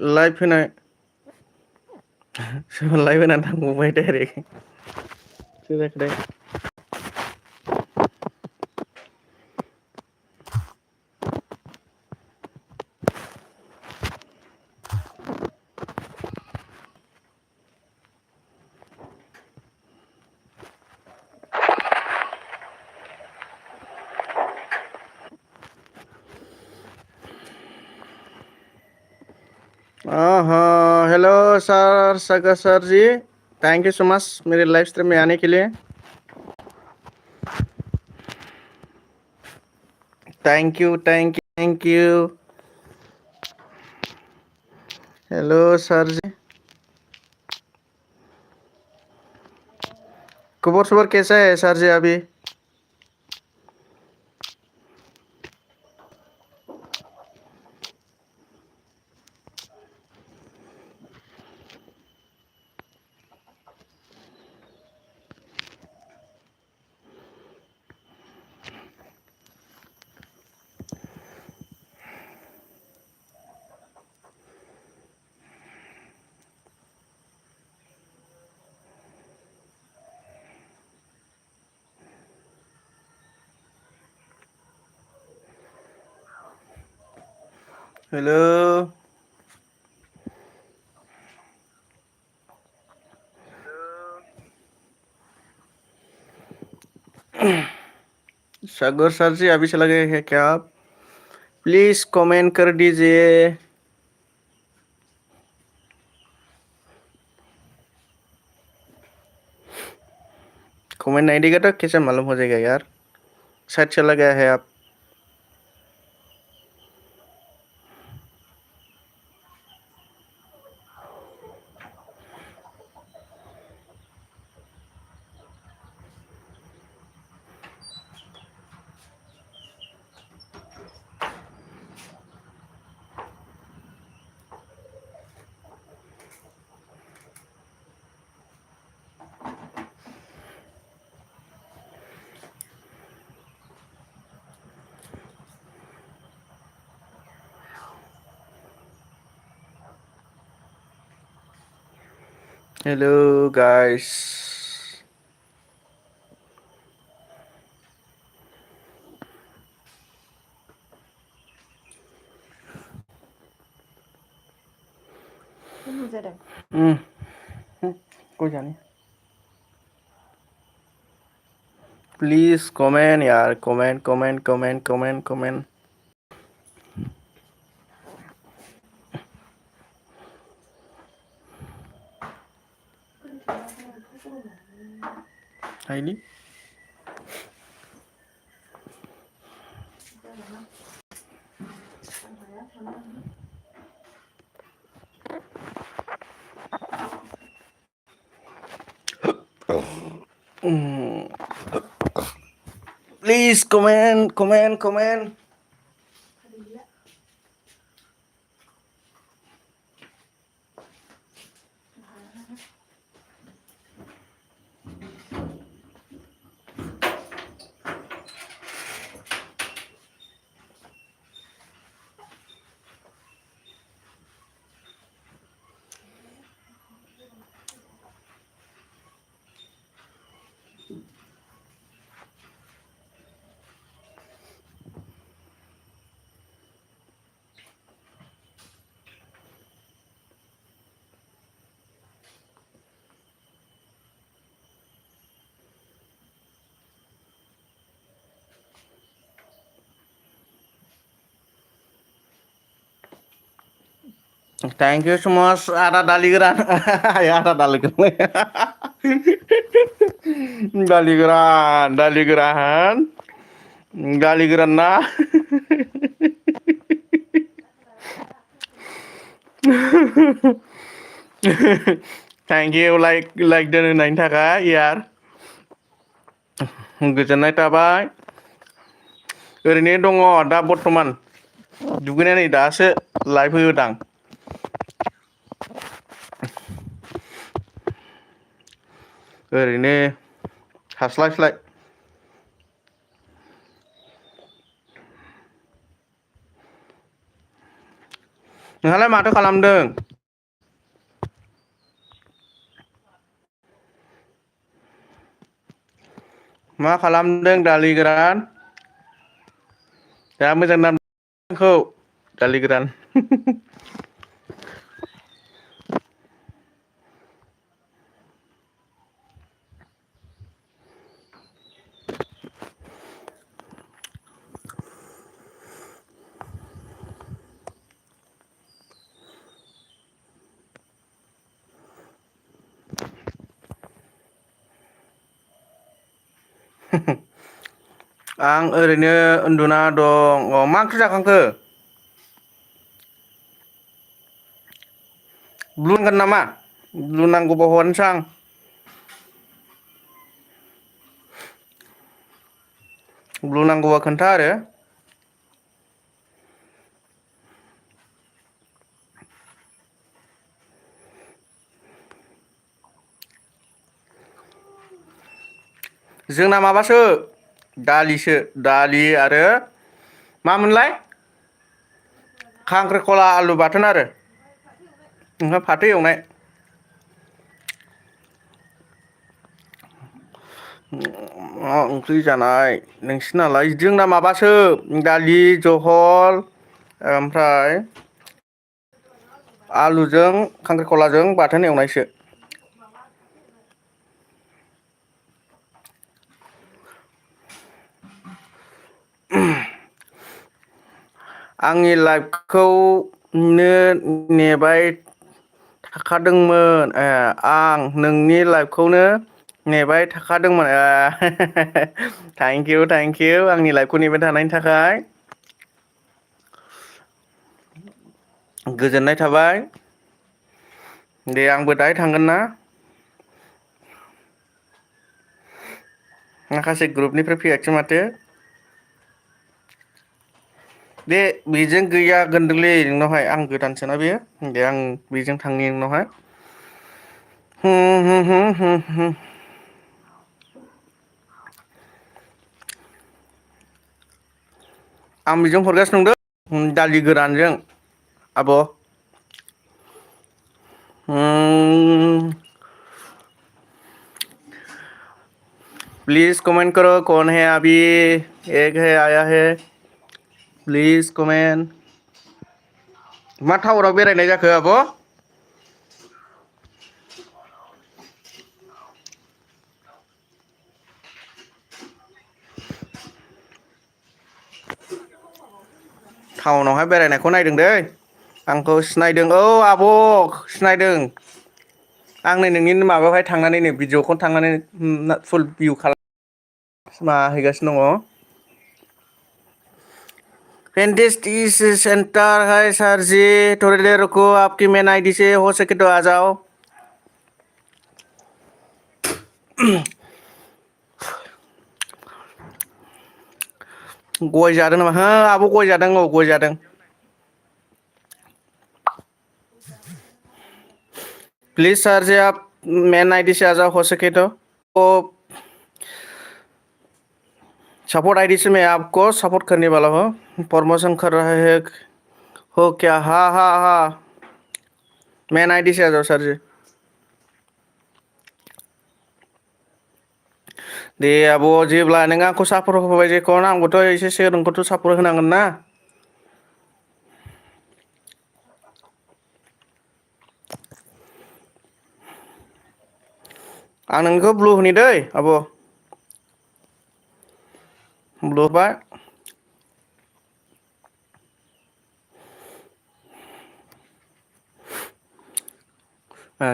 Live होनाय live होनानै थांबावबाय डाइरेक्ट सोजाखोथाय hello sir Sagar sir ji, thank you so much मेरे लाइव स्ट्रीम में आने के लिए। Thank you thank you thank you. Hello sir ji, खबर सबर कैसा है सर जी अभी? हेलो सागर सर जी, अभी चला गए हैं क्या आप? प्लीज कमेंट कर दीजिए। कमेंट नहीं देगा तो कैसे मालूम हो जाएगा यार? शायद चला गया है आप। हेलो गाइस, कोई जाने। प्लीज कमेंट यार, comment comment comment comment comment. Highly please comment comment comment. Thank you so much. आधा डालीग्रान आधा डालीग्रान डालीग्रान डालीग्रान डालीग्रान ना थैंक यू लाइक दोननायनि थाखाय यार, गोजोननाय थाबाय। ओरैनो दङ दा बर्थमान दुगैनानै दासो लाइभ होदां। ओरैनो हास्लायस्लाय। नोंहालाय माथो खालामदों? मा खालामदों दालि गोरान? दा मोजां नाम खौ दालि गोरान। आं ओरैनो उन्दुना दं। अ मा ओंख्रि जाखांखो? ब्लु होनगोन नामा? ब्लु नांगौबा हरनोसै आं। ब्लु नांगौबा खोन्था आरो। जोंना माबासो दालिसो दालि आरो मामोनलाय? खांख्रिखला आलु बाथोन आरो ओमफ्राय फाथो एवनाय। मा ओंख्रि जानाय नोंसिनालाय? जोंना माबासो दालि जहल ओमफ्राय आलुजों खांख्रिखलाजों बाथोन एवनायसो। आंनि लाइफखौ नेबाय थाखादोंमोन आं नोंनि लाइफखौनो नेबाय थाखादोंमोन थेंकिउ थेंकिउ आंनि लाइफखौ नेबाय थानायनि थाखाय गोजोननाय थाबाय। दे आंबो दाहाय थांगोन ना। माखासे ग्रुपनिफ्राय फैयाखिसै माथो। दे बेजों गैया गोनदोंलै नोंनावहाय आं गोदानसोना बेयो दे आं बेजों थांनि नोंनावहाय। आं बेजों हरगासिनो नंदों दालि गोरानजों आब'। प्लिज कमेंट करो कौन है अभी एक है आया है प्लिज कमेन्ट। मा टावाराव बेरायनाय जाखो आब'? टाउनावहाय बेरायनायखौ नायदों दै आंखौ सिनायदों औ आब' सिनायदों। आं नै नोंनि माबायावहाय थांनानै नै भिडिअखौनो थांनानै फुल भिउ खालाम मा हैगासिनो दङ। पेनडिस सेंटर है सर जी थोड़ी देर रुको आपकी मेन आईडी से हो सके तो आ जाओ। गय जादों नामा हो आब' गय जादों औ गय जादों। Please sir G up main ID से आ जाओ हो सके तो। सपोर्ट आईडी से मैं आपको सपोर्ट करने वाला हूँ प्रमोशन कर रहे हैं हो क्या हाँ हाँ हाँ मेन आईडी से आ जाओ सर जी। दे आब' जेब्ला नों आंखौ सापर्ट होबाय जेखौ आंबोथ' एसे नोंखौथ' सापर्ट होनांगोन ना। आं नोंखौ ब्लु होनि दै आब'। ब्लु होबाय।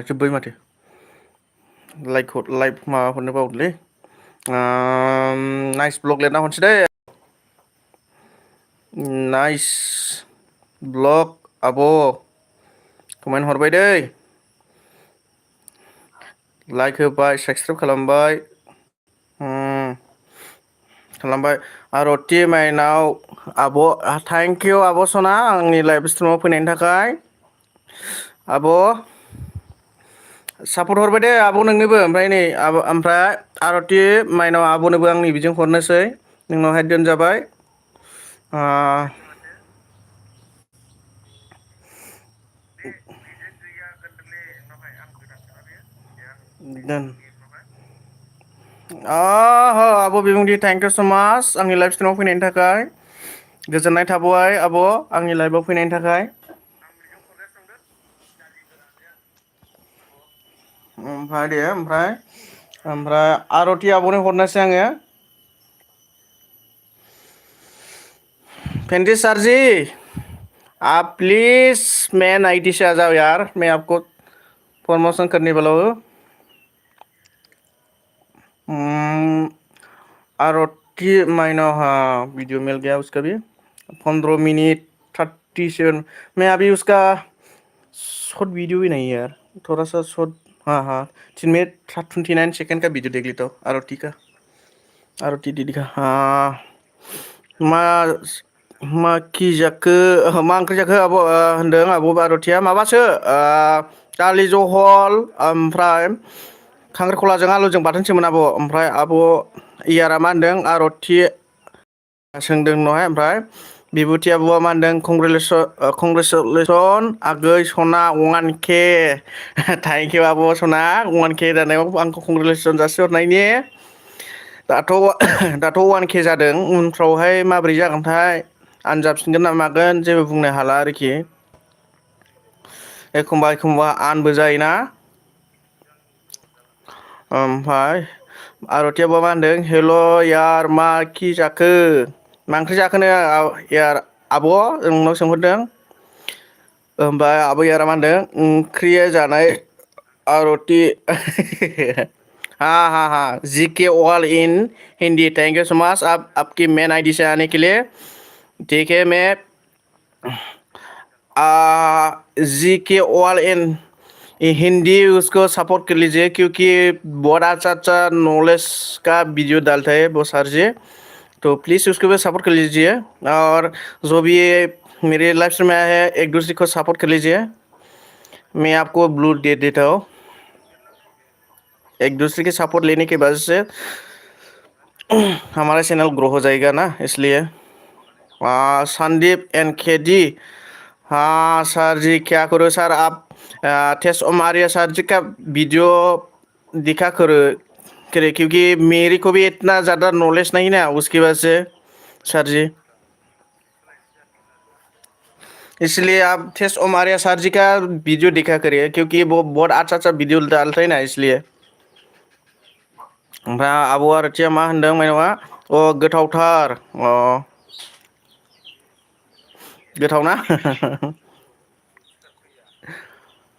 जोब्बाय माथो लाइक माबा हरनो बावदोंलै नाइस ब्लग लिरना हरसै दै। नाइस ब्लग आब' कमेन्ट हरबाय दै। लाइक होबाय साबसक्राइब खालामबाय। खालामबाय आरति माइनाव आब' थेंकिउ आब' सना आंनि लाइभ स्ट्रिमाव फैनायनि थाखाय आब'। सापर्ट हरबाय दे आब' नोंनोबो ओमफ्राय नै आब' ओमफ्राय आरति माइनाव आब'नोबो आंनि बिजों हरनोसै नोंनावहाय दोनजाबाय। Dan आब' बिबुंथि थेंक इउ स' माच आंनि लाइभ स्ट्रिमाव फैनायनि थाखाय गोजोननाय थाबाय आब' आंनि लाइभआव फैनायनि थाखाय ओमफ्राय दे ओमफ्राय आर'ति आब'नो हरनोसै आङो फेंटि सर जी आप प्लीज मैं 90 से आ जाओ यार मैं आपको प्रमोशन करने वाला हूँ हम्म, आरती माइनो हाँ वीडियो मिल गया उसका भी 15 मिनट 37 मैं अभी उसका शॉर्ट वीडियो भी नहीं है यार थोड़ा सा शॉर्ट हाँ 3 मिनट 29 सेकंड का वीडियो देख लेता हूँ आरती दीदी का हाँ मा मा कि जाखो मा ओंख्रि जाखो आब' होनदों आब' आरतिया माबासो दालि जहल ओमफ्राय खांख्रिखलाजों आलुजों बाथोनसोमोन आब' ओमफ्राय आब' इयारा मा होनदों आरति सोंदों नहाय ओमफ्राय बिबुति आब'आ मा होनदों कंग्रेसुलेसन आगै सना 1K थेंक इउ आब' सना 1K जानायाव आंखौ कंग्रेसुलेसन जासिहरनायनि दाथ' दाथ' 1K जादों उनफ्रावहाय माबोरै जागोनथाय आनजाफिनगोन ना मागोन जेबो बुंनो हाला आरोखि एखमबा आनबो जायोना ओमफ्राय आरतियाबा मा होनदों हेल' यार मा कि जाखो मा ओंख्रि जाखोनो यार आब' नोंनाव सोंहरदों ओमफ्राय आब' यारा मा होनदों ओंख्रिया जानाय आरती हाँ GK all in Hindi thank you so much आप आपकी मेन आईडी से आने के लिए ठीक है मैं GK ऑल इन हिंदी उसको सपोर्ट कर लीजिए क्योंकि बहुत अच्छा नॉलेज का वीडियो डालता है वो सर जी तो प्लीज़ उसको भी सपोर्ट कर लीजिए और जो भी मेरे लाइफ स्ट्रीम में आया है एक दूसरे को सपोर्ट कर लीजिए मैं आपको ब्लू दे देता हूँ एक दूसरे के सपोर्ट लेने की वजह से हमारा चैनल ग्रो हो जाएगा ना इसलिए संदीप NKD हाँ सर जी क्या करो सर आप टेस्ट ओमारिया सर जी का वीडियो दिखा करो करे क्योंकि मेरे को भी इतना ज़्यादा नॉलेज नहीं ना उसकी वजह से सर जी इसलिए आप टेस्ट ओमारिया सर जी का वीडियो दिखा करिए क्योंकि वो बहुत अच्छा वीडियो डालते हैं ना इसलिए ओमफ्राय आब' आरतिया मा होनदों माइनावा गोथावथार गोथाव ना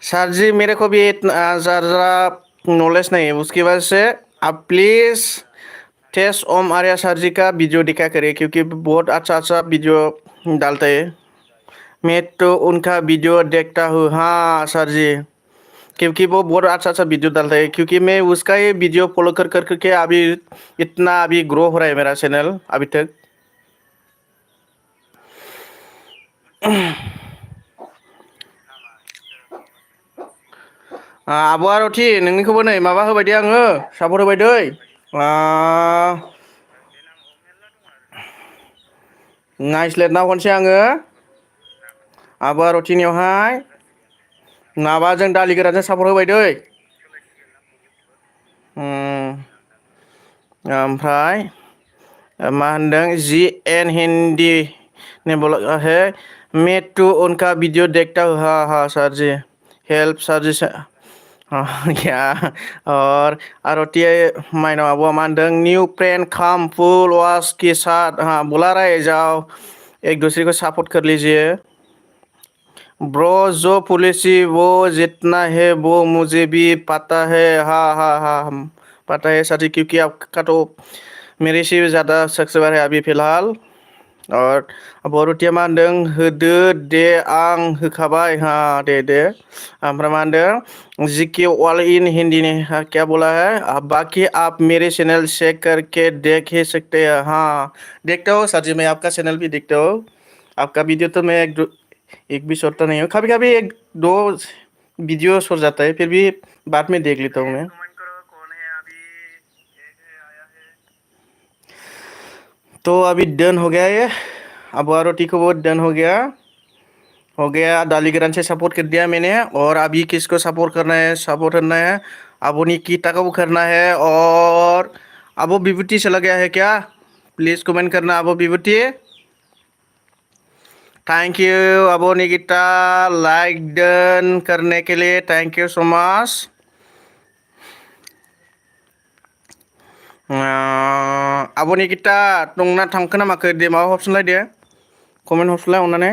सर जी मेरे को भी इतना ज़्यादा नॉलेज नहीं है उसकी वजह से आप please test Om Arya sir ji का वीडियो दिखा करिए क्योंकि बहुत अच्छा वीडियो डालते हैं मैं तो उनका वीडियो देखता हूँ हाँ सर जी क्योंकि वो बहुत अच्छा वीडियो डालता है क्योंकि मैं उसका ही वीडियो फॉलो कर करके अभी इतना अभी ग्रो हो रहा है मेरा चैनल अभी तक आब' आरति नोंनिखौबो नै माबा होबाय दे आङो सापर्ट होबाय दै नायस्लेटना हरनोसै आङो आब' आरतिनियावहाय माबाजों दालि गोरानजों सापर्ट होबाय दै ओमफ्राय मा होनदों GN हिंदी ने बोला है मैं तो उनका वीडियो देखता हूँ हाँ सर जी हेल्प सर जी से हाँ क्या और आरती माइनो आबुआ मा होनदों न्यू फ्रेंड कम फुल वॉच के साथ हाँ बुला रहे जाओ एक दूसरे को सपोर्ट कर लीजिए ब्रो जो पॉलिसी वो जितना है वो मुझे भी पता है हाँ हम पता है सर जी क्योंकि आपका तो मेरे से भी ज़्यादा सब्सक्राइबर है अभी फ़िलहाल और बर'थिया मा होनदों होदो दे आं होखाबाय हाँ दे ओमफ्राय मा होनदों GK ऑल इन हिंदी ने क्या बोला है बाकी आप मेरे चैनल चेक करके देख ही सकते हैं हाँ देखता हूँ सर जी मैं आपका चैनल भी देखता हूँ आपका वीडियो तो मैं एक भी छोड़ता नहीं हूँ कभी कभी एक दो वीडियो छोड़ जाता है फिर भी बाद में देख लेता हूँ मैं तो अभी डन हो गया ये अब आरती को वो डन हो गया दाली ग्रान से सपोर्ट कर दिया मैंने और अभी किसको सपोर्ट करना है अबो निकिता को भी करना है और अबो विभूति चला गया है क्या? प्लीज कमेंट करना अबो विभूति। थैंक यू अबो निकिता लाइक डन करने के लिए, थैंक यू सो मच। आब' निकिता नोंना थांखो ना माखो दे माबा हरफिनलाय दे कमेन्ट हरफिनलाय अननानै।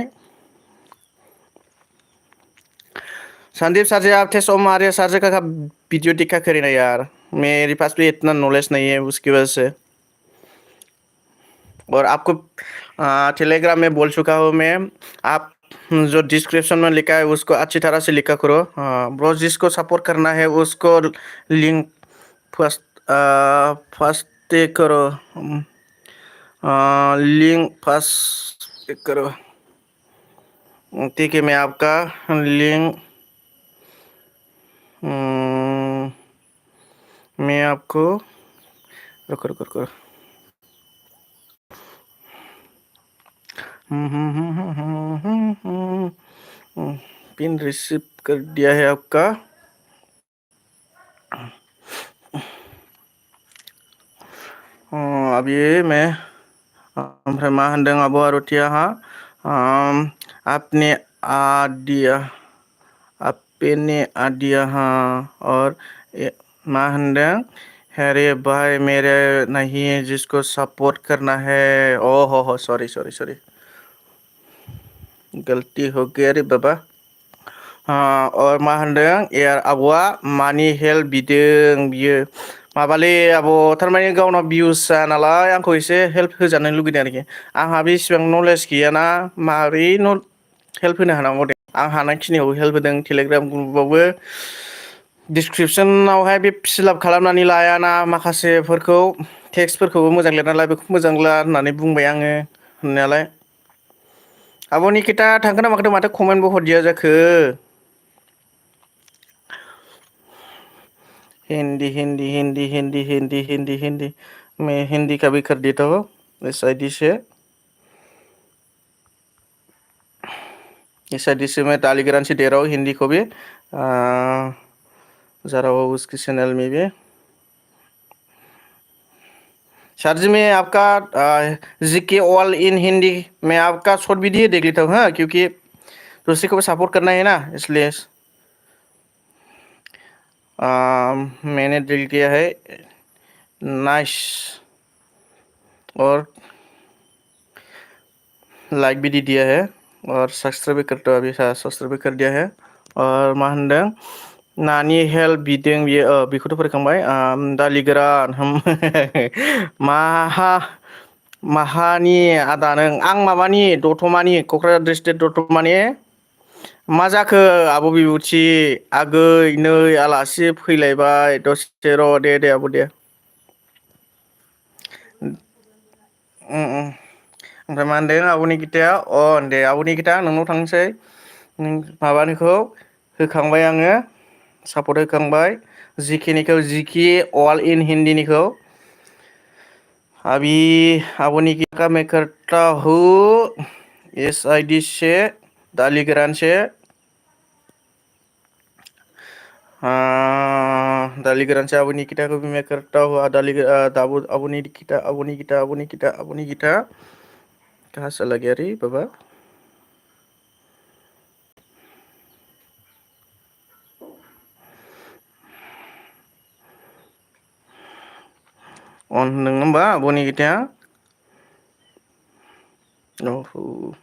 संदीप सर जी आप थे सोमवार सर जी का वीडियो देखा करें ना यार, मेरे पास भी इतना नॉलेज नहीं है उसकी वजह से। और आपको टेलीग्राम में बोल चुका हूँ मैं, आप जो डिस्क्रिप्शन में लिखा है उसको अच्छी तरह से लिखा करो। ब्रो जिसको सपोर्ट करना है उसको लिंक फर्स्ट फर्स्ट करो, लिंक फर्स्ट करो। ठीक है मैं आपका लिंक मैं आपको रुको रुको रुको पिन रिसीव कर दिया है आपका। अभी मैं ओमफ्राय मा होनदों आब' आरतिया आपने आदिया आपने आदिया और मा होनदों अरे भाई मेरे नहीं है जिसको सपोर्ट करना है। ओ हो सॉरी सॉरी सॉरी गलती हो गया रे बाबा। और मा होनदों यार आब'आ मानि हेल्प बिदों बियो माबालै आब' थारमाने गावनाव भिउस जाया नालाय आंखौ एसे हेल्प होजानो लुगैदों आरोखि। आंहाबो इसिबां नलेज गैयाना माबोरै हेल्प होनो हानांगौ दे। आं हानायखिनिखौ हेल्प होदों। टेलिग्राम ग्रुपआवबो डिसक्रिपसनावहाय बे फिलआप खालामनानै लायाना माखासेफोरखौ टेक्सटफोरखौबो मोजां लिरना ला, बेखौ मोजां ला होननानै बुंबाय आङो होननायालाय। आब' निकिता थांखो ना माखो माथो कमेन्टबो हरदिया जाखो? हिंदी हिंदी हिंदी हिंदी हिंदी हिंदी हिंदी मैं हिंदी का भी कर देता हूँ इस आईडी से मैं टालीग्राम से दे रहा हूँ हिंदी को भी। जरा वो उसकी चैनल में भी सर जी मैं आपका जीके ऑल इन हिंदी में आपका शॉर्ट वीडियो देख लेता हूँ। हाँ क्योंकि दूसरे को भी सपोर्ट करना है ना इसलिए। मैंने दिल किया है नाइस और लाइक भी दिया है और सब्सक्राइब भी करते हो अभी सब्सक्राइब भी कर दिया है। और मा होनदों नानी हेल्प बिदों बियो बेखौथ' फरायखांबाय। दालि गोरान माहानि आदा नों आं माबानि दतमानि क'क्राझार डिस्ट्रिक्ट दतमानि। मा जाखो आब' बिबुथि आगै नै आलासि फैलायबाय दसे र' दे दे आब' दे। ओमफ्राय मा होनदों आब' निकिताया दे आब' निकिता नोंनाव थांनोसै माबानिखौ होखांबाय आङो सापर्ट होखांबाय जिकेनिखौ जिके ऑल इन हिंदीनिखौ। अभी आब' निकिता मैं करता हूँ इस आईडी से दाली ग्रान से। दाली ग्रान से आब' निकिता को भी मैं करता हूँ दाली आब' निकिता आब' निकिता आब' निकिता आब' निकिता कहाँ चला गया रे बाबा? ऑन होनदों होमबा आब' निकिताया? ओहो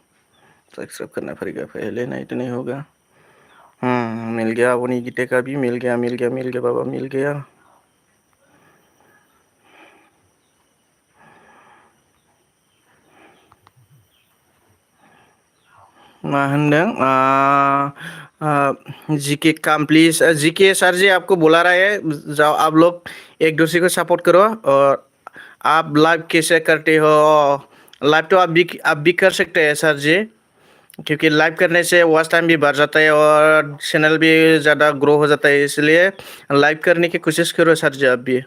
सब्सक्राइब करना पड़ेगा पहले नहीं तो नहीं होगा। मिल गया वो निकिता का भी मिल गया मिल गया मिल गया बाबा मिल गया। मा होनदों जीके काम प्लीज जीके सर जी आपको बुला रहा है, जाओ आप लोग एक दूसरे को सपोर्ट करो। और आप लाइव कैसे करते हो? लाइव तो आप भी कर सकते हैं सर जी, क्योंकि लाइव करने से वॉच टाइम भी बढ़ जाता है और चैनल भी ज़्यादा ग्रो हो जाता है, इसलिए लाइव करने की कोशिश करो सर जी आप भी।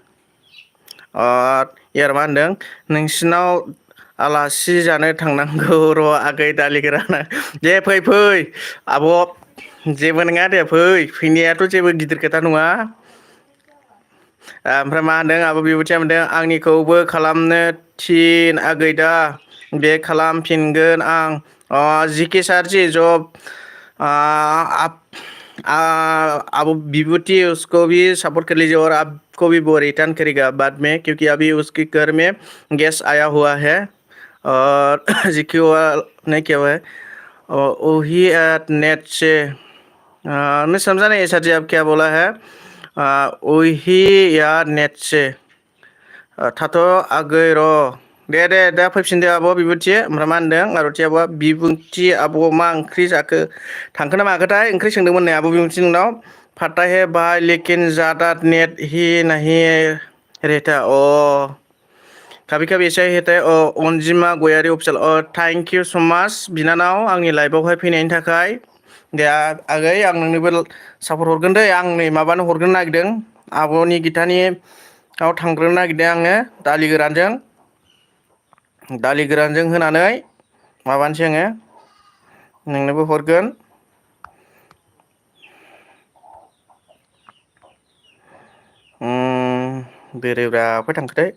और यार मा होनदों नोंसिनाव आलासि जानो थांनांगौ र' आगै दालि गोराना। दे फै फै आब' जेबो नङा दे फैनायाथ' जेबो गिदिर खोथा नङा। ओमफ्राय मा होनदों आब' बिबुथिया होनदों आंनिखौबो खालामनो थिन आगै दा बे खालामफिनगोन आं जिके सारजि जब आप अब विभूति उसको भी सपोर्ट कर लीजिए और आपको भी वो रिटर्न करेगा बाद में क्योंकि अभी उसके घर में गैस आया हुआ है और जिक्की हुआ नहीं किया हुआ है और वही नेट से मैं समझा नहीं सर जी आप क्या बोला है वही या नेट से थाथ' आगै र' दे दा फैफिनदो आब' बिबुंथि ओमफ्राय मा होनदों आर'थि आब'आ बिबुंथि आब' मा ओंख्रि जाखो थांखो ना माखोथाय ओंख्रि सोंदोंमोन नै आब' बिबुंथि नोंनाव पता है भाई लेकिन ज़्यादा नेट ही नहीं रहता कभी कभी ऐसा ही होता है अनजिमा गयारि अफिसियेल थैंक यू सो माच बिनानाव आंनि लाइभआवहाय फैनायनि थाखाय दे आगै आं नोंनोबो सापर्ट हरगोन दै आं नै माबानो हरग्रोनो नागिरदों आब'नि गितानि आव थांग्रोनो नागिरदों आङो दालि गोरानजों होनानै माबानोसै आङो नोंनोबो हरगोन बेरायब्रा अफाय थांखोथाय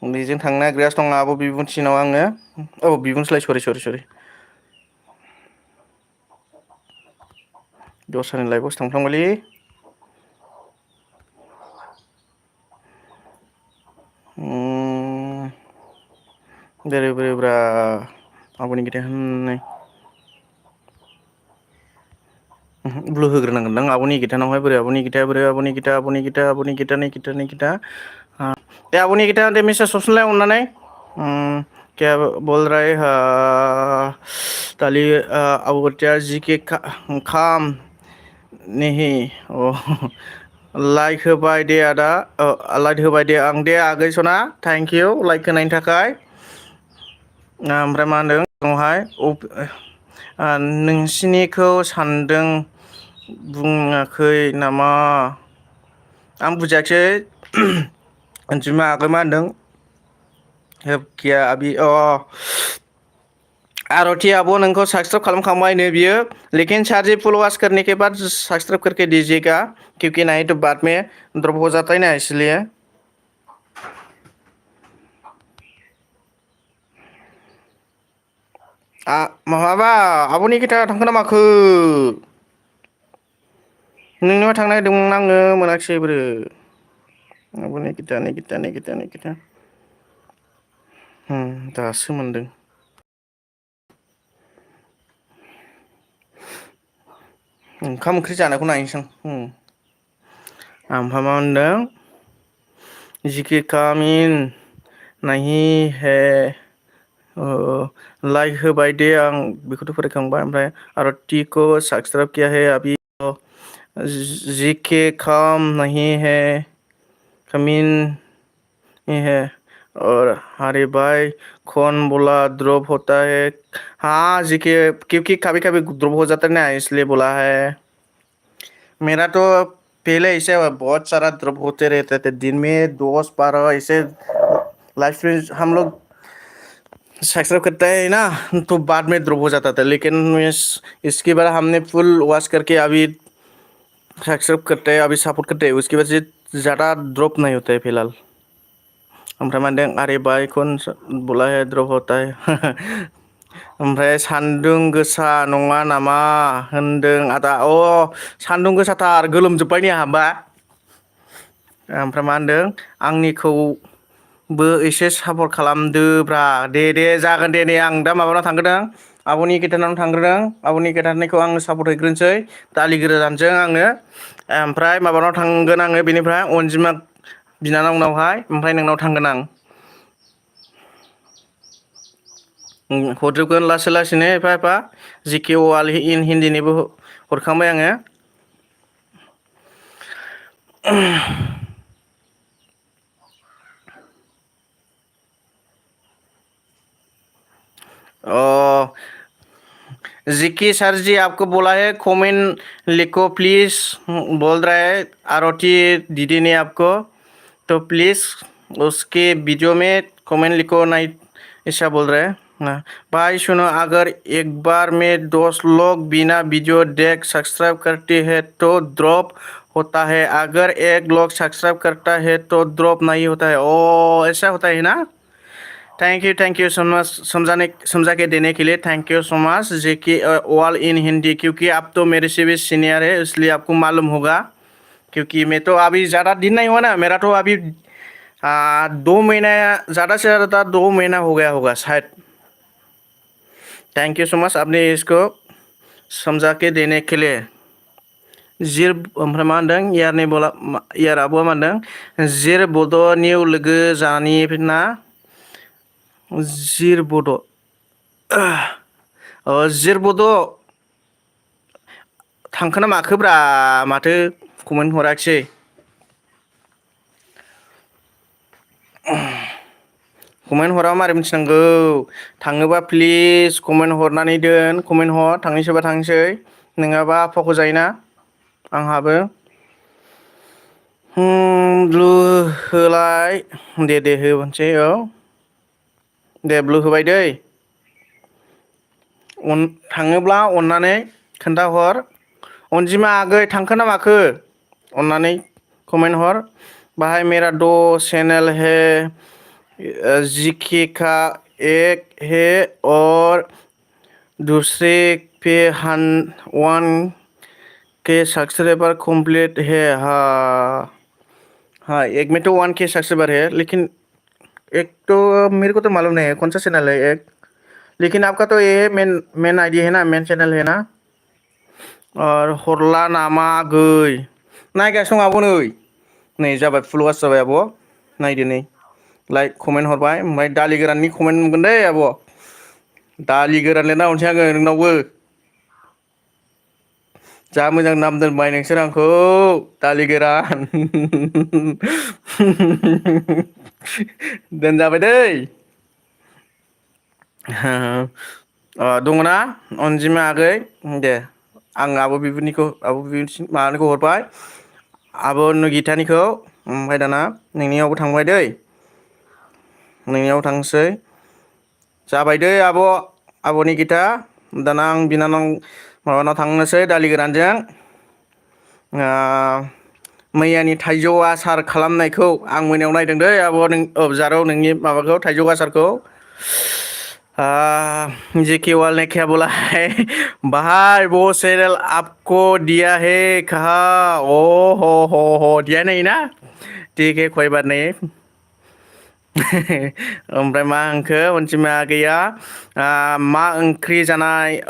बेजों थांनो नागिरगासिनो दं आब' बिबुंथिनाव आङो बिबुंथिलाय सरि दस्रानि लाइफआवसो थांफ्लांबायलै बोरै ब्रा आब'नि गिता होननाय ब्लु होग्रोनांगोनदां आब'नि गितानावहाय बोरै आब'नि गिता दे आब'नि गिता दे मेसेज हरफिनलाय अननानै क्या बोल रहे दालि आब'थिया जिके खाम नहीं लाइक होबाय दे आदा लाइक होबाय दे आं दे आगै सना थेंक इउ लाइक होनायनि थाखाय ओमफ्राय मा होनदों उनावहाय नोंसिनिखौ सानदों बुङाखै नामा आं बुजियाखिसै अनजिमा आगै मा होनदों क्या अभी आरती आब' नोंखौ सब्सक्राइब खालामखांबाय नो बियो लेकिन सर जी फुल वॉच करने के बाद सब्सक्राइब करके दीजिएगा क्योंकि नहीं तो बाद में ड्रॉप हो जाता है ना इसलिए माबा आब'नि गिता थांखो ना माखो नोंनिबा थांनो नागिरदोंमोन आङो मोनाखिसै बोरो आब'नि गिता दासो मोनदों ओंखाम ओंख्रि जानायखौ नायनोसै आं ओमफ्राय मा होनदों जिके कामिन नहीं है लाइक होबाय दे आं बेखौथ' फरायखांबाय ओमफ्राय आरतीको सब्सक्राइब किया है अभी जिके काम नहीं है कमीन है और हरे भाई कौन बोला ड्रॉप होता है हाँ जिके क्योंकि कभी कभी ड्रॉप हो जाता है ना इसलिए बोला है मेरा तो पहले ऐसे बहुत सारा ड्रॉप होते रहते थे दिन में 10-12 ऐसे लाइफ में हम लोग सब्सक्राइब करते हैं ना तो बाद में ड्रॉप हो जाता था लेकिन इसके बाद हमने फुल वॉच करके अभी सब्सक्राइब करते हैं अभी सपोर्ट करते हैं उसकी वजह से ज़्यादा ड्रॉप नहीं होता है फिलहाल ओमफ्राय मा होनदों आरे भाई कौन बोला है ड्रॉप होता है ओमफ्राय सान्दुं गोसा नङा नामा होनदों आदा सान्दुं गोसाथार गोलोमजोब्बाय नै आंहाबा ओमफ्राय मा होनदों आंनिखौबो एसे सापर्ट खालामदोब्रा दे जागोन दे आं दा माबानाव थांग्रोदों आब'नि गितानाव थांग्रोदों आब'नि गितानिखौ आङो सापर्ट हैग्रोनोसै दालि गोरानजों आङो ओमफ्राय माबानाव थांगोन आङो बेनिफ्राय अनजिमा बिनानावनावहाय ओमफ्राय नोंनाव थांगोन आं हरजोबगोन लासै लासैनो एफा जिके वाल इन हिन्दीनिबो हरखांबाय आङो जिकी सर जी आपको बोला है कमेंट लिखो प्लीज बोल रहा है आरती दीदी ने आपको तो प्लीज उसके वीडियो में कमेंट लिखो नहीं ऐसा बोल रहा है ना भाई सुनो, अगर एक बार में 10 लोग बिना वीडियो देख सब्सक्राइब करते हैं तो ड्रॉप होता है, अगर एक लोग सब्सक्राइब करता है तो ड्रॉप नहीं होता है। ओ ऐसा होता है ना। थैंक यू सो मच समझा के देने के लिए। थैंक यू सो मच जे कि ऑल इन हिंदी, क्योंकि आप तो मेरे से भी सीनियर है इसलिए आपको मालूम होगा। क्योंकि मैं तो अभी ज़्यादा दिन नहीं हुआ ना, मेरा तो अभी 2 महीना, ज़्यादा से ज़्यादा 2 महीना हो गया होगा शायद। थैंक यू सो मच आपने इसको समझा के देने के लिए। जिर ओमफ्राय मा होनदों यारनि बला यार आब'आ मा होनदों जिर बड' निउ लोगो जानानै ना जिर बड' जिर बड' थांखोना माखोब्रा माथो कमेन्ट हराखिसै। कमेन्ट हरा मारै मिथिनांगौ। थाङोबा प्लिज कमेन्ट हरनानै दोन, कमेन्ट हर, थांनोसैबा थांनोसै, नङाबा आफाखौ जायोना आंहाबो। ब्लु होलाय दे होनोसै। औ दे ब्लु होबाय दै। थाङोब्ला अननानै खोन्थाहर। अनजिमा आगै थांखो ना माखो अननानै कमेन्ट हर। बाहाय मेरा दो चैनल है, जीके का एक है और दूसरे पे 1K सब्सक्राइबर कंप्लीट है। हाँ हाँ, एक में तो 1K सब्सक्राइबर है, लेकिन एक तो मेरे को तो मालूम नहीं है कौन सा चैनल है एक। लेकिन आपका तो ये मेन आईडी है ना, मेन चैनल है ना। और हरला नामा गै नायगासिनो दं आब' नै जाबाय फल'वार्स जाबाय आब'। नायदो नै लाइक कमेन्ट हरबाय। ओमफ्राय दालि गोराननि कमेन्ट मोनगोन दै आब'। दालि गोरान लिरना हरनोसै आङो नोंनावबो। जा मोजां नाम दोनबाय नोंसोर आंखौ, दालि गोरान। दोनजाबाय दै। दङना अनजिमा आगै दे। आं आब' बिबुनिखौ माबानिखौ हरबाय, आब' नगितानिखौ। ओमफ्राय दाना नोंनियावबो थांबाय दै, नोंनियाव थांसै। जाबाय दै आब' निगिता। दाना आं बिनानाव माबानाव थांनोसै दालि गोरानजों। मैयानि थाइजौ आसार खालामनायखौ आं मोनायाव नायदों दै आब' नों जारौ नोंनि माबाखौ थाइजौ आसारखौ। जेके वाल ने क्या बोला है भाई वो चैनल आपको दिया है कहा। ओ हो दिया नहीं ना, ठीक है कोई बात नहीं। ओमफ्राय मा होनखो अनजिमा गैया मा ओंख्रि जानाय।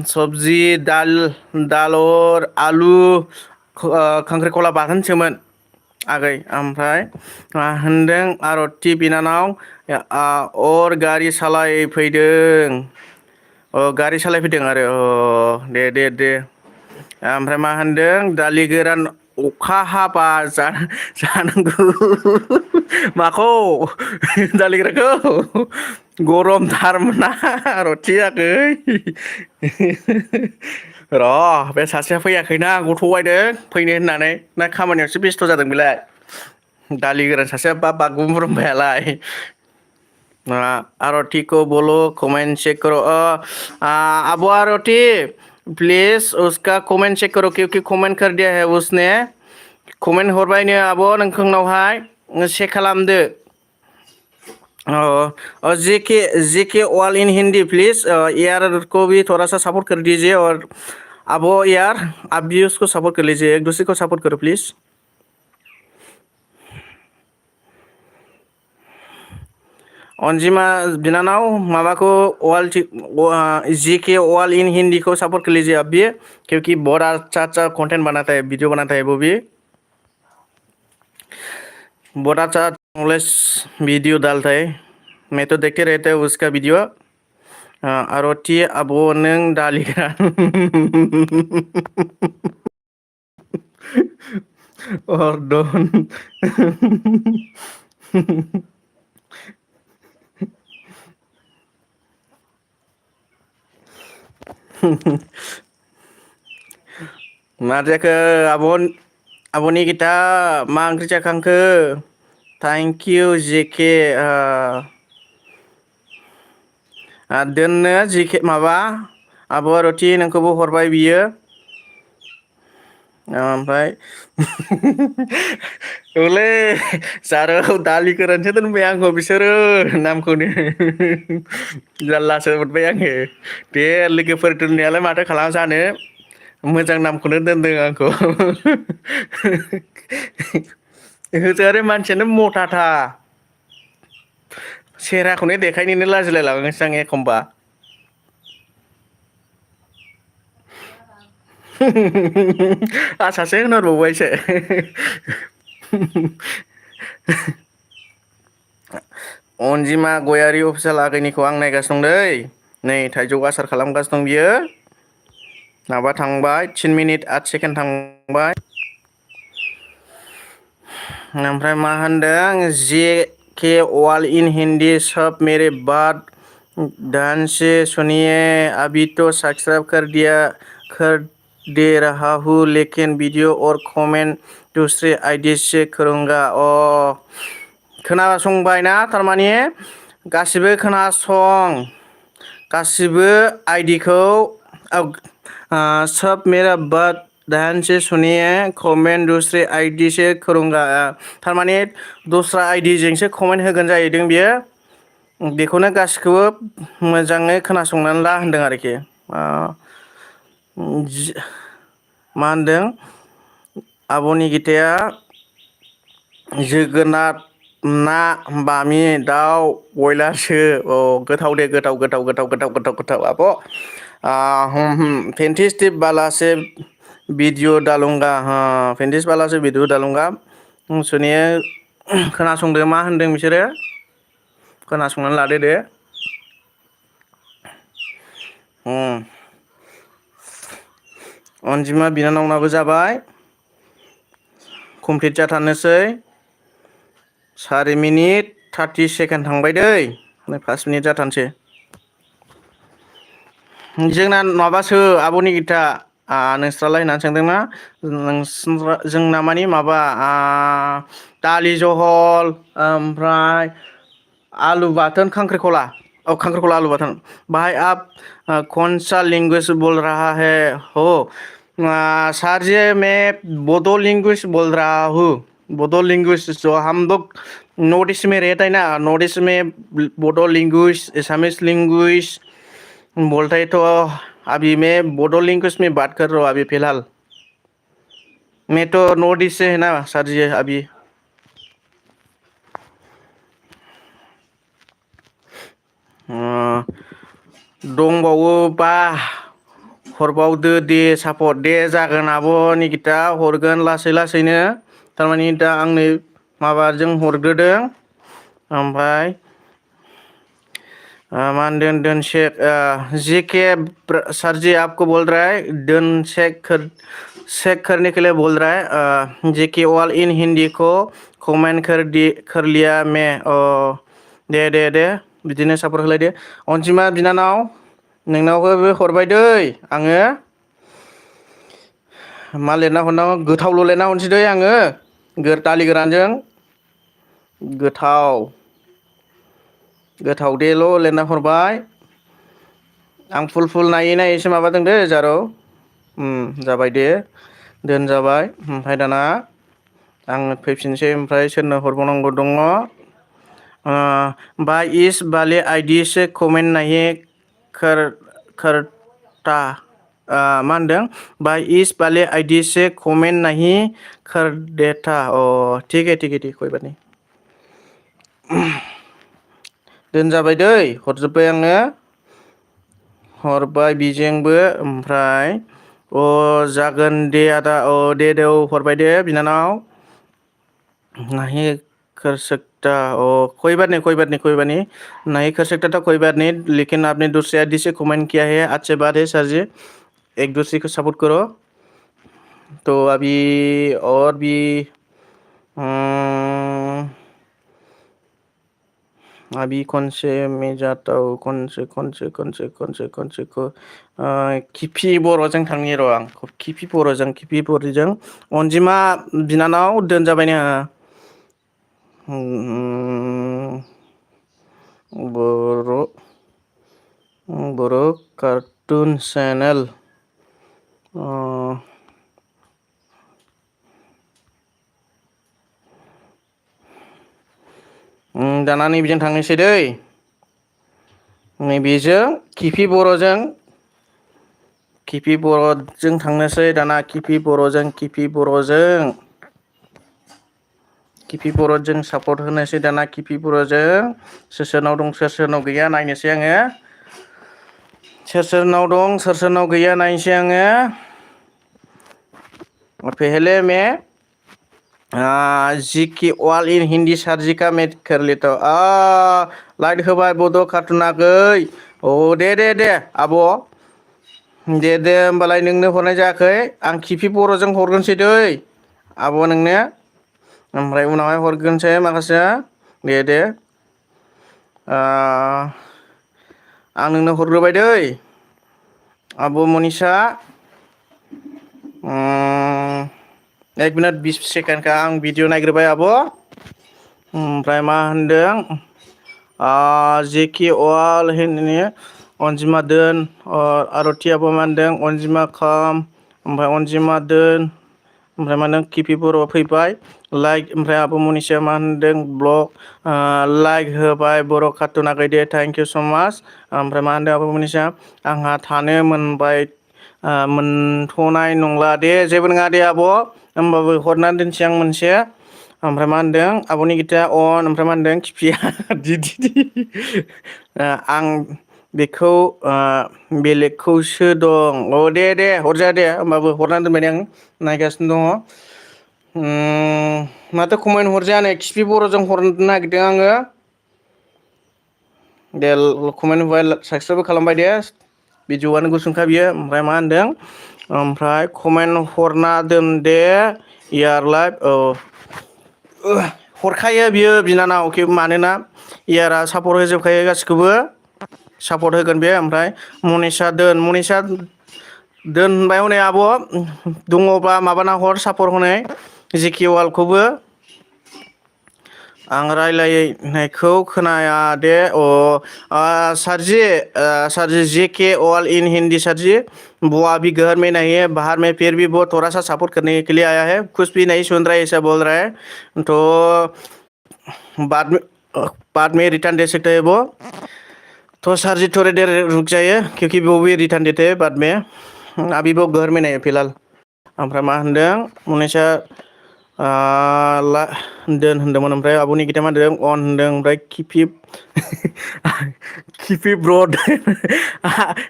सब्जि दाल और आलु खांख्रिखला बाथोनसोमोन आगै। ओमफ्राय मा होनदों आरति बिनानाव और गारि सालायफैदों। गारि सालायफैदों आरो दे। ओमफ्राय मा होनदों दालि गोरान अखा हाबा जानांगौ। माखौ दालि गोरानखौ गरमथारमोनना रथि आगै। र' बे सासेया फैयाखैना गथ' वायदों फैनो होननानै, ना खामानियावसो बेस्थ' जादों बेलाय। दालि गोरान सासेया बागुरुम्बायालाय। आरती को बोलो कमेंट चेक करो। अब आरती प्लीज उसका कमेंट चेक करो, क्योंकि कमेंट कर दिया है उसने। कमेंट हरबायनो आब' नोंखौनावहाय चेक खालामदो। जेके ऑल इन हिंदी प्लीज यार को भी थोड़ा सा सपोर्ट कर दीजिए। और अब यार आप भी उसको सपोर्ट कर लीजिए, एक दूसरे को सपोर्ट करो प्लीज। अनजिमा बिनानाव माबाको जीके ऑल इन हिंदी को सपोर्ट कर लीजिए आप भी, क्योंकि बहुत अच्छा कंटेंट बनाता है, वीडियो बनाता है वो भी। बहुत अच्छा नॉलेज वीडियो डालता है, मैं तो देखते रहता हूँ उसका वीडियो। आरती अब नों दालि और डन मा जाखो आब' निगिता मा ओंख्रि जाखांखो। थैंक यू जेके। दोननो जिखे माबा आब' रथि नोंखौबो हरबाय बियो ओमफ्राय औलै जारौ दालि गोरानसो दोनबाय आंखौ बिसोरो नामखौनो जारलासो मोनबाय आङो दे लोगोफोर दोननायालाय माथो खालाम जानो मोजां नामखौनो दोनदों आंखौ होजोंहाय मानसियानो मथाथार सेहेराखौनो देखायनोनो लाजिलाय लाङोसो आं एखमबा आसासो होनहरबावबायसो अनजिमा गयारि अफिसियेल आगैनिखौ आं नायगासिनो दं दै नै थाइजौ आसार खालामगासिनो दं बियो माबा थांबाय 3 मिनिट 8 सेकेन्ड थांबाय ओमफ्राय मा होनदों जे के वाल इन हिंदी सब मेरे बात ध्यान से सुनिए अभी तो सब्सक्राइब कर दे रहा हूँ लेकिन वीडियो और कमेंट दूसरे आईडी से करूँगा खोनासंबाय ना थारमाने गासिबो खोनासं गासिबो आइडिखौ सब मेरा बात ध्यान से सुनिए कमेन्ट दूसरे आईडी से करूँगा थारमाने दस्रा आइडिजोंसो कमेन्ट होगोन जाहैदों बियो बेखौनो गासिखौबो मोजाङै खोनासंनानै ला होनदों आरोखि मा होनदों आब'नि गिताया जोगोनार ना बामि दाउ बयलारसो गोथाव दे गोथाव गोथाव गोथाव गोथाव गोथाव गोथाव आब' फेन्टिस्टिक बालासे भिडिअ डालूंगा फेन्टिस बालासे भिडिअ डालूंगा सुनिए खोनासंदो मा होनदों बिसोरो खोनासंनानै लादो दे अनजिमा बिनानावनाबो जाबाय कमप्लिट जाथारनोसै 4 मिनिट 30 सेकेन्ड थांबाय दै 5 मिनिट जाथारनोसै जोंना माबासो आब'नि गिता नोंस्रालाय होननानै सोंदोंना जोंना मानि माबा दालि जहल ओमफ्राय आलु बाथोन खांख्रिखला खांख्रिखला आलु बाथोन भाई आप कौन सा लैंग्वेज बोल रहा है हो सर जी मैं बोडो लैंग्वेज बोल रहा हूँ बोडो लैंग्वेज जो हम लोग नॉर्थ ईस्ट में रहता है ना नॉर्थ ईस्ट में बोडो लैंग्वेज एसामिस लैंग्वेज बोलता है तो अभी मैं बोडो लैंग्वेज में बात कर रहा हूँ अभी फिलहाल मैं तो नॉर्थ ईस्ट से है ना सर जी अभी दंबावोबा हरबावदो दे सापर्ट दे जागोन आब'नि गिता हरगोन लासै लासैनो थारमाने दा आंनो माबाजों हरग्रोदों ओमफ्राय मानदों डन शेक जीके सर जी आपको बोल रहा है डन शेक करने के लिए बोल रहा है जीके ऑल इन हिंदी को कमेंट कर लिया मैं दे बिदिनो सापर्ट होलायदो अनजिमा बिनानाव नोंनावबो हरबाय दै आङो मा लिरना हरनांगौ गोथावल' लिरना हरनोसै दै आङो दालि गोरानजों गोथाव देल' लिरना हरबाय आं फुल नायै नायैसो माबादों दे जारौ जाबाय दे दोनजाबाय ओमफ्राय दाना आं फैफिनसै ओमफ्राय सोरनो हरबावनांगौ दङ भाई इस वाले आईडी से कमेंट नहीं करता मा होनदों भाई इस वाले आईडी से कमेंट नहीं कर देता ठीक है कोई बात नहीं दोनजाबाय दै हरजोब्बाय आङो हरबाय बिजोंबो ओमफ्राय जागोन दे आदा दे हरबाय दे बिनानाव नहीं कर सकता कोई बात नहीं नहीं कर सकता था कोई बात नहीं लेकिन आपने दूसरे आईडी से कमेंट किया है अच्छी बात है सर जी एक दूसरे को सपोर्ट करो तो अभी और भी अभी कौन से में जाता हूँ कौन से को किफि बर'जों थांनि र' आं किफि बर'जों अनजिमा बिनानाव दोनजाबायनो बर' कार्टून चैनल दाना नैबेजों थांनोसै दै नैबेजों किफि बर'जों थांनोसै दाना किफि बर'जों सापर्ट होनोसै दाना किफि बर'जों सोर सोरनाव दं सोर सोरनाव गैया नायनोसै आङो सोर सोरनाव दं सोर सोरनाव गैया नायनोसै आङो पहले मैं जीके ऑल इन हिंदी सार्जी का मैं कर लेता लाइट होबाय बड' कार्टुनाखै दे आब' दे होमबालाय नोंनो हरनाय जायाखै आं किफि बर'जों हरगोनसै दै आब' नोंनो ओमफ्राय उनावहाय हरगोनसै माखासे दे आं नोंनो हरग्रोबाय दै आब' मनिसा 1 मिनिट 20 सेकेन्डखा आं भिडिअ नायग्रोबाय आब' ओमफ्राय मा होनदों जेके अवाल हिन्दीनि अनजिमा दोन आर'थि आब' मा होनदों अनजिमा खाम ओमफ्राय अनजिमा दोन ओमफ्राय मा होनदों किफि बर' फैबाय लाइक ओमफ्राय आब' मनिसाया मा होनदों ब्लग लाइक होबाय बर' कार्टुनाखै दे थेंक इउ स' माच ओमफ्राय मा होनदों आब' मनिसा आंहा थानो मोनबाय मोनथ'नाय नंला दे जेबो नङा दे आब' होमबाबो हरनानै दोनसै आं मोनसे ओमफ्राय मा होनदों आब'नि गिता अन ओमफ्राय मा होनदों किफिया आं बेखौ बेलेगखौसो दं दे हरजाया दे होमबाबो हरनानै दोनबाय दे आं नायगासिनो दङ माथो कमेन्ट हरजाया नै किफि बर'जों हरनो नागिरदों आङो दे कमेन्ट होबाय साबसक्राइबबो खालामबाय दे भिडिअ'आनो गुसुंखा बियो ओमफ्राय मा होनदों ओमफ्राय कमेन्ट हरना दोन दे इयार लाइफ हरखायो बियो बिनानाव मानोना इयारा सापर्ट होजोबखायो गासिखौबो सापर्ट होगोन बे ओमफ्राय मनिसा दोन होनबाय हनै आब' दङबा माबाना हर सापर्ट हनै जेके वालखौबो आं रायलायनायखौ खोनाया दे सरजी जेके ऑल इन हिंदी सरजी वो अभी घर में नहीं है बाहर में फिर भी वो थोड़ा सा सपोर्ट करने के लिए आया है कुछ भी नहीं सुन रहा है ऐसा बोल रहा है तो बाद में रिटर्न दे सकते हैं वो तो सरजी थोड़ी देर रुक जाइए क्योंकि वो भी रिटर्न देते हैं बाद में अभी वो घर में नहीं है फिलहाल ओमफ्राय मा होनदों मनिसा दोन होनदोंमोन ओमफ्राय आब'नि गिता मा होनदों अन होनदों ओमफ्राय किपि ब्रड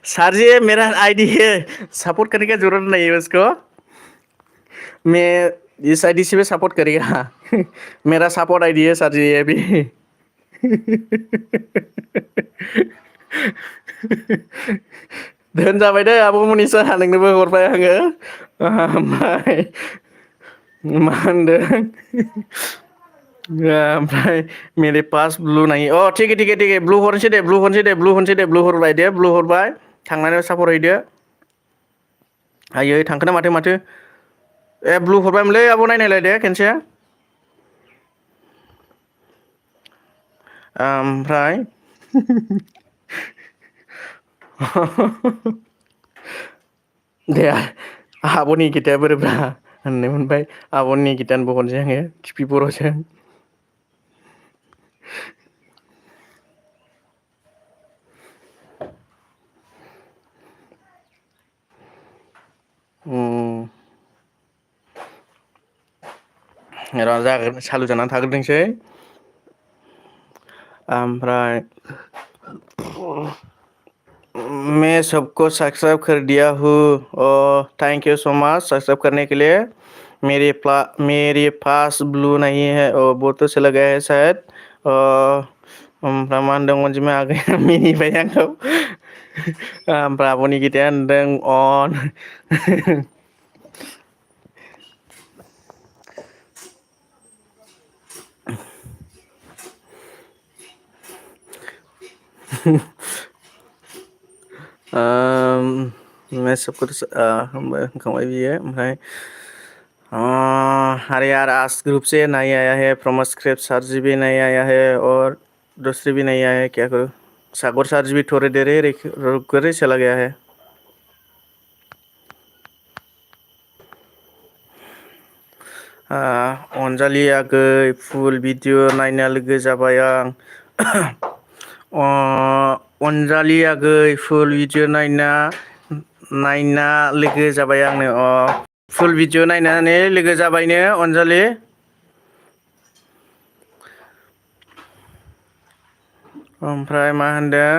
सर जी मेरा आईडी है सपोर्ट करने की जरूरत नहीं है उसको मैं इस आईडी से भी सपोर्ट करेगा मेरा सपोर्ट आईडी है सर जी ये भी दोन जाबाय दे आब' मनिसा नोंनोबो हरबाय आङो ओमफ्राय मा होनदों ओमफ्राय मेरे पास ब्लू नहीं ठीक है ब्लू हरनोसै दे ब्लू हरबाय थांनानै सापर्ट हैदो आयै थांखोना माथो ब्लू हरबायमोनलै आब' नायनायलाय दे खेनसे ओमफ्राय दे आब'नि गिताया बोरैबा होननो मोनबाय आब'नि गितानोबो हरनोसै आङो किपि बर'जों जागोन सालु जानानै थाग्रोथोंसै ओमफ्राय मैं सबको सब्सक्राइब कर दिया हूँ thank you so much subscribe करने के लिए मेरे पास ब्लू नहीं है वो तो चला गया है शायद ओमफ्राय मा होनदों अनजिमा आगैया मिनिबाय आंखौ ओमफ्राय आब'नि गिताया होनदों अन मैं सबको होनखांबाय बियो ओमफ्राय अरे यार आज ग्रुप से नहीं आया है फ्रॉम स्क्रिप्ट सर जी भी नहीं आया है और दूसरी भी नहीं आया है क्या करूँ सागर सर भी थोड़ी देर ही रुक कर चला गया है। अनजालि आगै फुल भिडिअ नायना लोगो जाबाय आं। अनजालि आगै फुल भिडिअ नायना लोगो जाबाय आंनो। फुल भिडिअ नायनानै लोगो जाबायनो अनजालि। ओमफ्राय मा होनदों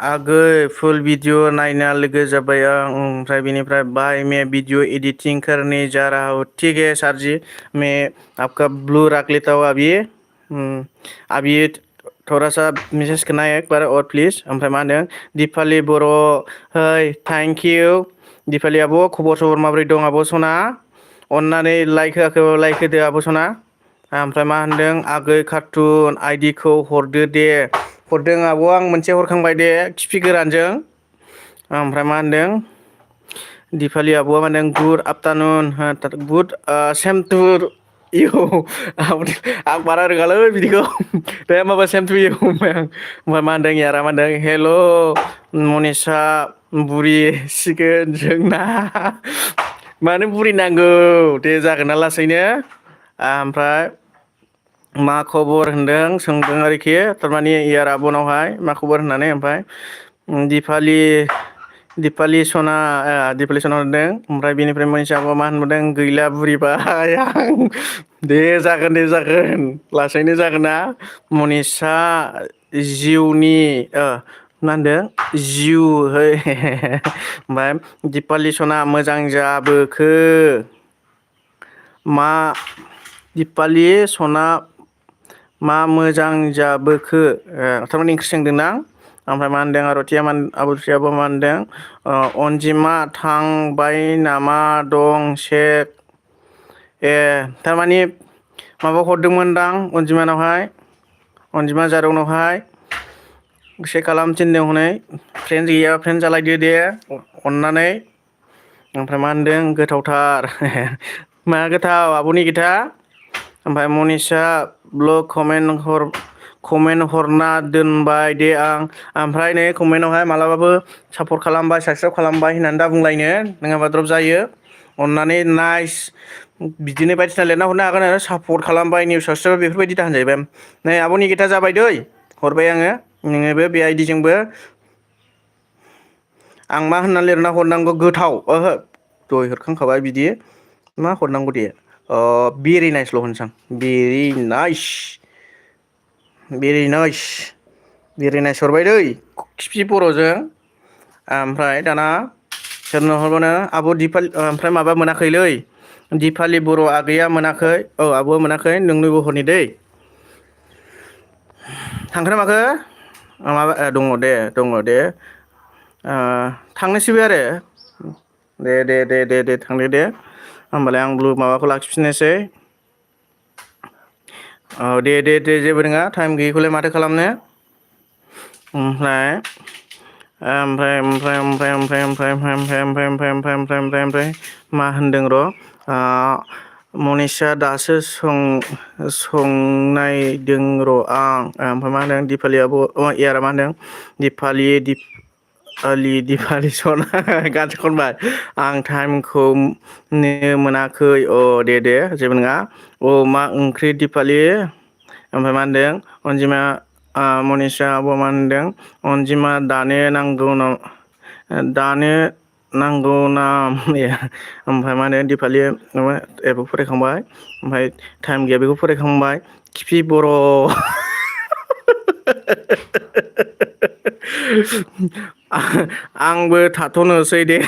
आगै फुल वीडियो नायना लोगो जाबाय आं। ओमफ्राय बिनिफ्राय बाय मैं वीडियो एडिटिंग करने जा रहा हूँ। ठीक है सर जी, मैं आपका ब्लू रख लेता हूँ अभी। अभी थोड़ा सा मेसेज करना है एक बार और प्लीज। ओमफ्राय मा होनदों दिपालि बर' है थैंक यू। दिपालि आब' खबर सबर माबोरै दं आब' सना? अननानै लाइक होआखै लाइक होदो आब' सना। ओमफ्राय मा होनदों आगै कार्टुन आइडिखौ हरदो दे। हरदों आब' आं मोनसे हरखांबाय दे खिफि गोरानजों। ओमफ्राय मा होनदों दिपालि आब'आ मा होनदों good afternoon good same to you. आं बारा रोङालै बिदिखौ। दे माबा सेम टु इउ होनबाय आं। ओमफ्राय मा होनदों यारा मा होनदों हेल' मनिसा बुरि सिगोन जोंना। मानो बुरि नांगौ दे जागोन ना लासैनो। ओमफ्राय मा खबर होनदों सोंदों आरोखि थारमाने इयार आब'नावहाय मा खबर होननानै। ओमफ्राय दिपालि सना हरदों। ओमफ्राय बेनिफ्राय मोनसे आब'आ मा होनबावदों गैला बुरिबाय आं। दे जागोन दे जागोन लासैनो जागोन ना। मनिसा जिउनि मा होनदों जिउ है ओमफ्राय दिपालि सना मोजां जाबोखो मा दिपालि सना मा मोजां जाबोखो थारमाने ओंख्रि सोंदोंदां। ओमफ्राय मा होनदों आरुथियाबो मा होनदों अनजिमा थांबाय नामा दं सेक थारमाने माबा हरदोंमोनदां अनजिमा जारौनावहाय सेक खालाम थिनदों हनै फ्रेन्ड गैया फ्रेन्ड जालायदो दे अननानै। ओमफ्राय मा होनदों गोथावथार मा गोथाव आब'नि गिथा। ओमफ्राय मनिसा ब्लग कमेन्ट हरना दोनबाय दे आं। ओमफ्राय नै कमेन्टआवहाय मालाबाबो सापर्ट खालामबाय साबसक्राइब खालामबाय होननानै दा बुंलायनो नङाबा द्रप जायो। अननानै नाइस बिदिनो बायदिसिना लिरना हरनो हागोन आरो सापर्ट खालामबाय निउस साबसक्राइब बेफोरबायदि दा होनजाहैबाय। नै आब'नि गिथा जाबाय दै हरबाय आङो नोङोबो बे आइडिजोंबो। आं मा होनना लिरना हरनांगौ गोथाव ओहो दहाय हरखांखाबाय बिदि मा हरनांगौ दे भेरि नाइसल' होनसां भेरि नाइस हरबाय दै खिफि बर'जों। ओमफ्राय दाना सोरनो हरबावनो आब' दिपालि ओमफ्राय माबा मोनाखैलै दिपालि बर' आगैया मोनाखै आब'आ मोनाखै नोंनोबो हरनि दै। थांखो ना माखो माबा दङ दे थांनोसैबो आरो दे थांदो दे होमबालाय आं ब्लु माबाखौ लाखिफिननोसै। औ दे जेबो नङा टाइम गैयिखौलाय माथो खालामनो। ओमफ्राय मा होनदों र' मनिसा दासो संनायदों र' आं। ओमफ्राय मा होनदों दिपालि आब' इयारा मा होनदों दिपालि सना गाज्रि खनबाय आं टाइमखौनो मोनाखै दे जेबो नङा। मा ओंख्रि दिपालि ओमफ्राय मा होनदों अनजिमा मनिसा आब' मा होनदों अनजिमा दानो नांगौ ना ओमफ्राय मा होनो दिपालि एपखौ फरायखांबाय ओमफ्राय टाइम गैया बेखौ फरायखांबाय खिफि बर' आंबो थाथ'नोसै दे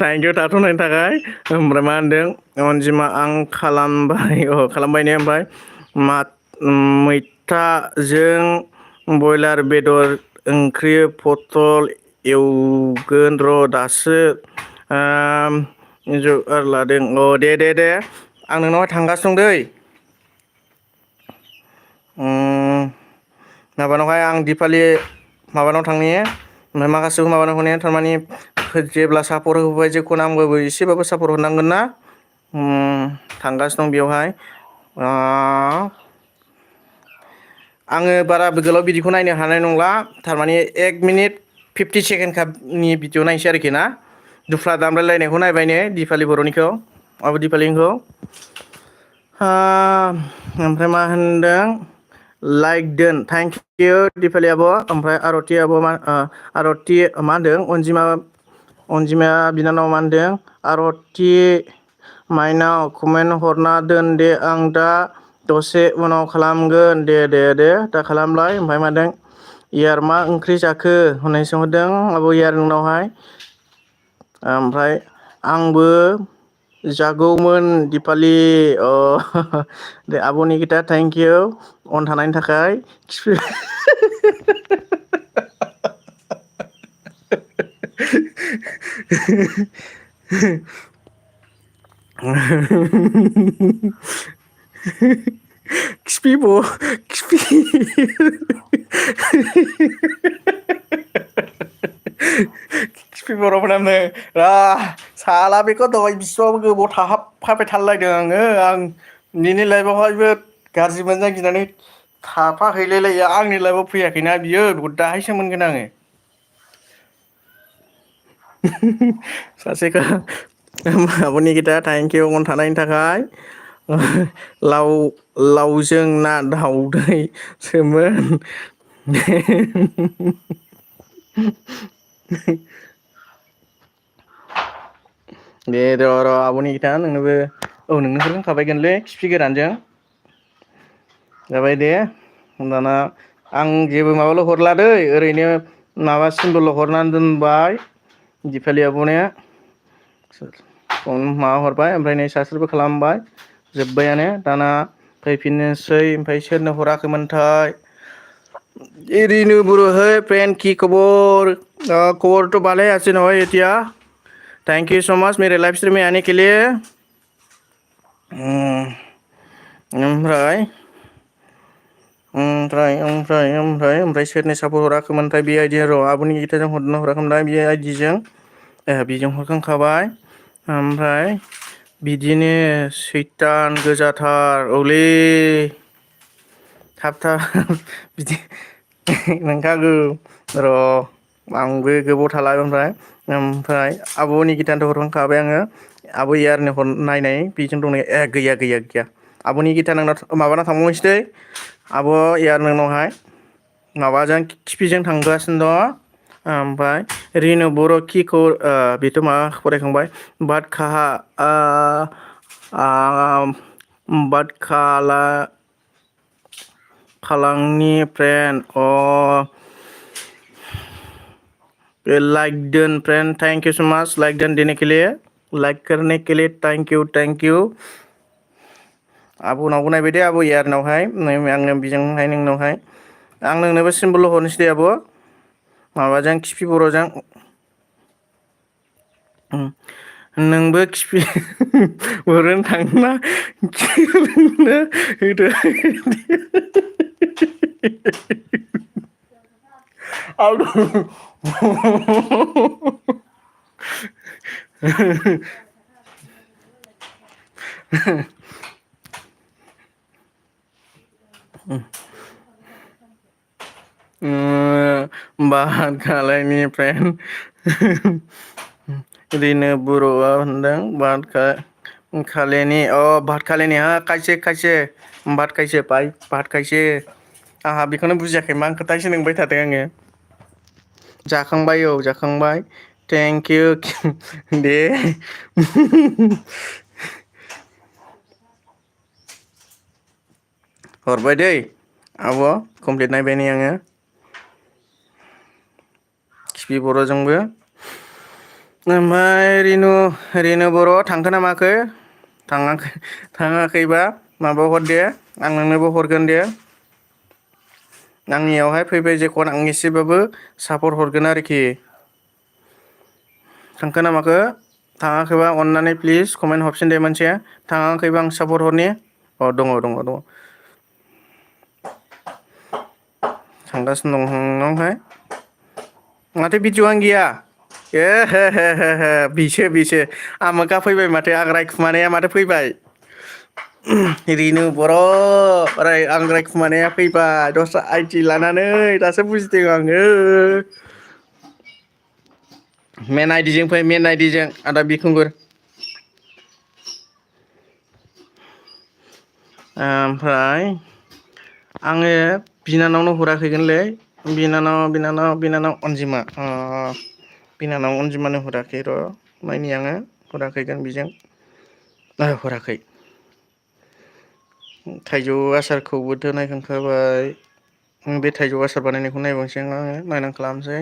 थेंकिउ थाथ'नायनि थाखाय। ओमफ्राय मा होनदों अनजिमा आं खालामबाय ने ओमफ्राय मैथाजों बयलार बेदर ओंख्रि पटल एवगोन र' दासो जगार लादों दे आं नोंनावहाय थांगासिनो दं दै माबानावहाय आं दिपालि माबानाव थांनि ओमफ्राय माखासेखौ माबानाव हरनि थारमाने जेब्ला सापर्ट होबाय जेखौनो आंबो एसेबाबो सापर्ट हरनांगोन ना। थांगासिनो दं बेयावहाय आङो बारा गोलाव बिदिखौ नायनो हानाय नंला थारमाने 1 मिनिट 50 सेकेन्डनि भिडिअ नायनोसै आरोखि ना दुफ्ला दामलायलायनायखौ नायबाय ने दिपालि बर'निखौ आब' दिपालिनिखौ ओमफ्राय मा होनदों लाइक दोन थेंक इउ दिपालि आब' ओमफ्राय आरति आब' आरति मा होनदों अनजिमाया बिनानाव मा होनदों आरति माइनाव कमेन्ट हरना दोन दे आं दा दसे उनाव खालामगोन दे दा खालामलाय ओमफ्राय मादों इयार मा ओंख्रि जाखो होननाय सोंहरदों आब' इयार नोंनावहाय ओमफ्राय आंबो जागौमोन दिपालि अ दे आब' निकिता थेंक इउ अन थानायनि थाखाय खिफि बरफ नामनो साला बेखौ दहाय बिसिबां गोबाव थाहाबफाबाय थालायदों आं बिनि लाइफआवहायबो गाज्रि मोनजानो गिनानै थाफाहैलायलायो आंनि लाइफआव फैयाखैना बियो दाहायसो मोनगोन आङो सासेखौ आब' निकिता थेंक इउ अन थानायनि थाखाय लावजों ना दावदैसोमोन दे र' आब' निकिता नोंनोबो नोंनोबो होनखाबायगोनलै खिफि गोरानजों जाबाय दे दाना आं जेबो माबाल' हरला दै ओरैनो माबा सिम्बोल' हरनानै दोनबाय दिपालि आब'नो माबा हरबाय ओमफ्राय नै सासेबो खालामबाय जोब्बायानो दाना फैफिननोसै ओमफ्राय सोरनो हराखैमोनथाय रिनु बर' है फ्रेंड की खबर खबर तो भले अच्छे न हो एतिया थैंक यू सो मच मेरे लाइव स्ट्रीम में आने के लिए ओमफ्राय सोरनि सापर्ट हराखैमोनथाय बे आइडिया र' आब'नि गिटारजों हरनो हराखैमोनथाय बे आइडिजों बेजों हरखांखाबाय ओमफ्राय बिदिनो सैतान गोजाथार औलै थाब बिदि नोंखागौ र' आंबो गोबाव थाला ओमफ्राय आब' निकितानोथ' हरखांखाबाय आङो आब' इयारनो नायनाय बेजों दंनै गैया आब' निकिता नोंनाव माबाना थांबावनोसै दै आब' इयार नोंनावहाय माबाजों खिफिजों थांगासिनो दङ ओमफ्राय रिनु बर' किखौ बेथ' माबा फरायखांबाय बाट खालांनि फ्रेन्ड लाइक दोन friend thank you so much like दोन देने के लिए लाइक करने के लिए थैंक यू आब' नावबो नायबाय दे आब' इयारनावहाय आंनो बेजोंहाय नोंनावहाय आं नोंनोबो सिम्बोल हरनोसै दे आब' माबाजों खिफि बर'जों नोंबो खिफि बर'नो थाङोना होदो बाहात खालायनि फ्रेन्ड रिनु बर'आ होनदों बात खालेनि भात खालेनि खायसे भात खायसे आंहा बेखौनो बुजियाखै मा खोथासो नोंबाय थादों आङो जाखांबाय थेंक इउ दे हरबाय दै आब' कमप्लिट नायबाय नै आङो खिफि बर'जोंबो ओमफ्राय रिनु बर' थांखो ना माखो थाङाखैबा माबा हर दे आं नोंनोबो हरगोन दे आंनियावहाय फैबाय जेखन आं एसेबाबो सापर्ट हरगोन आरोखि थांखो ना माखो थाङाखैबा अननानै प्लिज कमेन्ट हरफिन दे मोनसे थाङाखैबा आं सापर्ट हरनि दङ थांगासिनो दं नोंनावहाय माथो भिडिअ'आनो गैया बिसो आमोखा फैबाय माथो आं रायखुमानाया माथो फैबाय रिनु बर' आं रायखुमानाया फैबाय दस्रा आइडि लानानै दासो बुजिदों आङो। मेन आइडिजों फै मेन आइडिजों आदा बिखुंगुर। ओमफ्राय आङो बिनानावनो हराखैगोनलै बिनानाव अनजिमा बिनानाव अनजिमानो हराखै र' नायनि आङो हराखैगोन बिजों हराखै। थाइजौ आसारखौबोथ' नायखांखाबाय बे थाइजौ आसार बानायनायखौ नायबावनोसै आङो नायनानै खालामसै।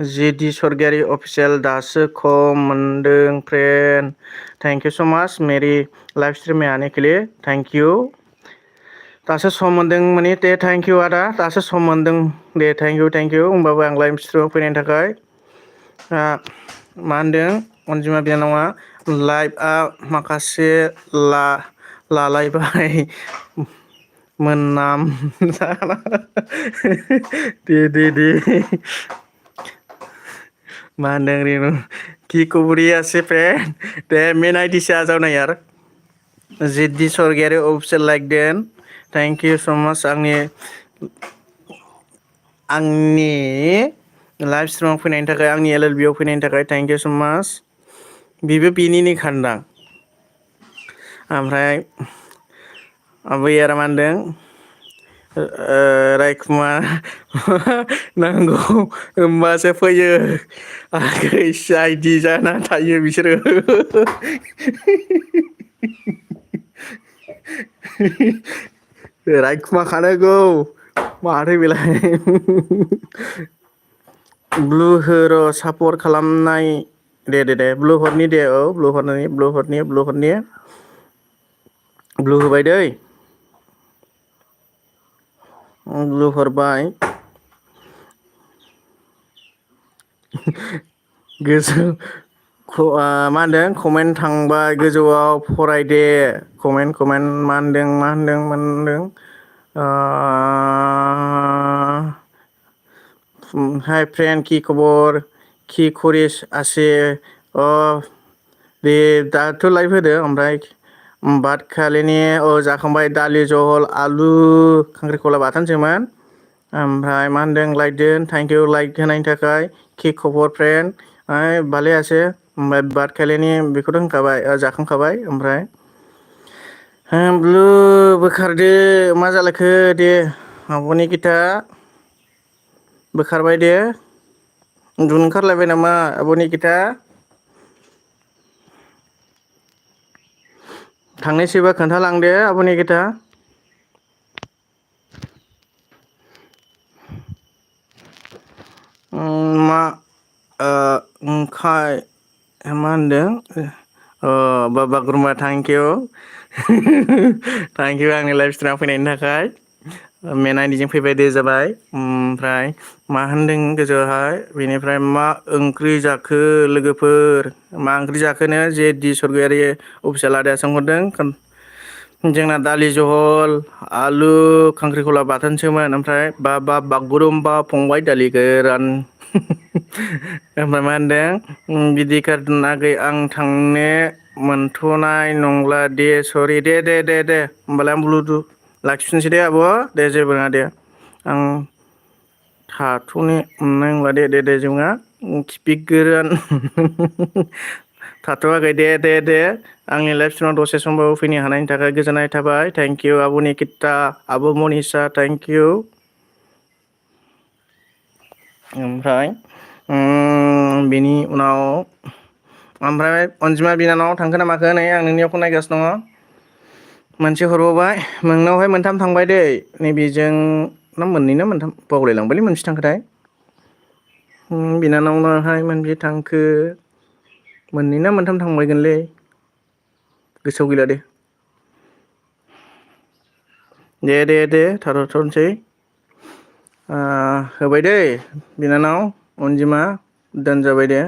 जेडि सरगियारि अफिसियेल दासो खम मोनदों फ्रेन्ड थेंक इउ स' माच मेरि लाइभ स्ट्रिम आने के लिए थेंक इउ। दासो सम मोनदों माने दे थेंक इउ आदा दासो सम मोनदों दे थेंक इउ होमबाबो आं लाइभ स्ट्रिमाव फैनायनि थाखाय। मा होनदों अनजिमा बिनानावआ लाइभआ माखासे लालायबाय मोनाम दे मा होनदों रिनु कि खबरिया से फ्रेंड दे मेन आइडि से आ जाओ ना यार। JD Sargiary official लाइकदों thank you स' माच आंनि लाइभ स्ट्रिमाव फैनायनि थाखाय आंनि LLB आव फैनायनि थाखाय थेंक इउ स' माच। बेबो बेनिनो खान्दां ओमफ्राय बैयारा मा होनदों रायखुमा नांगौ होमबासो फैयो आगै आइदि जाना थायो बिसोरो रायखुमाखानांगौ माथो बेलाय ब्लु हो र' सापर्ट खालामनाय दे ब्लु हरनि दे औ ब्लु होबाय दै ब्लु हरबाय गोजौ मा होनदों कमेन्ट थांबाय गोजौआव फरायदे कमेन्ट मा होनदों हाय फ्रेन्ड कि खबर कि खरिस आसे दे दाथ' लाइभ होदो ओमफ्राय भात खालिनि जाखांबाय दालि जहल आलु खांख्रिखला बाथोनसोमोन ओमफ्राय मा होनदों लाइकदों थेंक इउ लाइक होनायनि थाखाय कि खबर फ्रेन्ड भाले आसे ओमफ्राय भात खालिनि बेखौथ' होनखाबाय जाखांखाबाय ओमफ्राय ब्लु बोखारदो मा जालायखो दे आब'नि गिता बोखारबाय दे उन्दुनो ओंखारलायबाय नामा आब' निकिता थांनोसैबा खोन्थालांदो आब' निकिता मा मा होनदों बागुरुम्बा थेंक इउ आंनि लाइभ स्ट्रिमाव फैनायनि थाखाय मेन आइडिजों फैबाय दे जाबाय ओमफ्राय मा होनदों गोजौआवहाय बेनिफ्राय मा ओंख्रि जाखो लोगोफोर मा ओंख्रि जाखोनो जेडि सरगियारि अफिसियेल आदाया सोंहरदों जोंना दालि जहल आलु खांख्रिखला बाथोनसोमोन ओमफ्राय बागुरुम्बा फंबाय दालि गोरान ओमफ्राय मा होनदों बिदि कारटुन आगै आं थांनो मोनथ'नाय नंला दे सरि दे होमबालाय आं ब्लुटुथ लाखिफिनसै दे आब' दे जेबो नङा दे आं थाथ'नो मोननाय नंला दे जेबो नङा खिफि गोरान थाथ'वाखै दे आंनि लाइभ स्ट्रिमाव दसे समबाबो फैनो हानायनि थाखाय गोजोननाय थाबाय थेंक इउ आब' निकिता आब' मनिसा थेंक इउ ओमफ्राय बेनि उनाव ओमफ्राय अनजिमा बिनानाव थांखो ना माखो नै आं नोंनियाव फन नायगासिनो दङ मोनसे हरबावबाय नोंनावहाय मोनथाम थांबाय दै नैबेजों ना मोननै ना मोनथाम बावलायलांबायलै मोनसे थांखोथाय बिनानावनोहाय मोनबेसे थांखो मोननै ना मोनथाम थांबायगोनलै गोसोआव गैला दे थाथ'नोसै होबाय दै बिनानाव अनजिमा दान जाबाय दे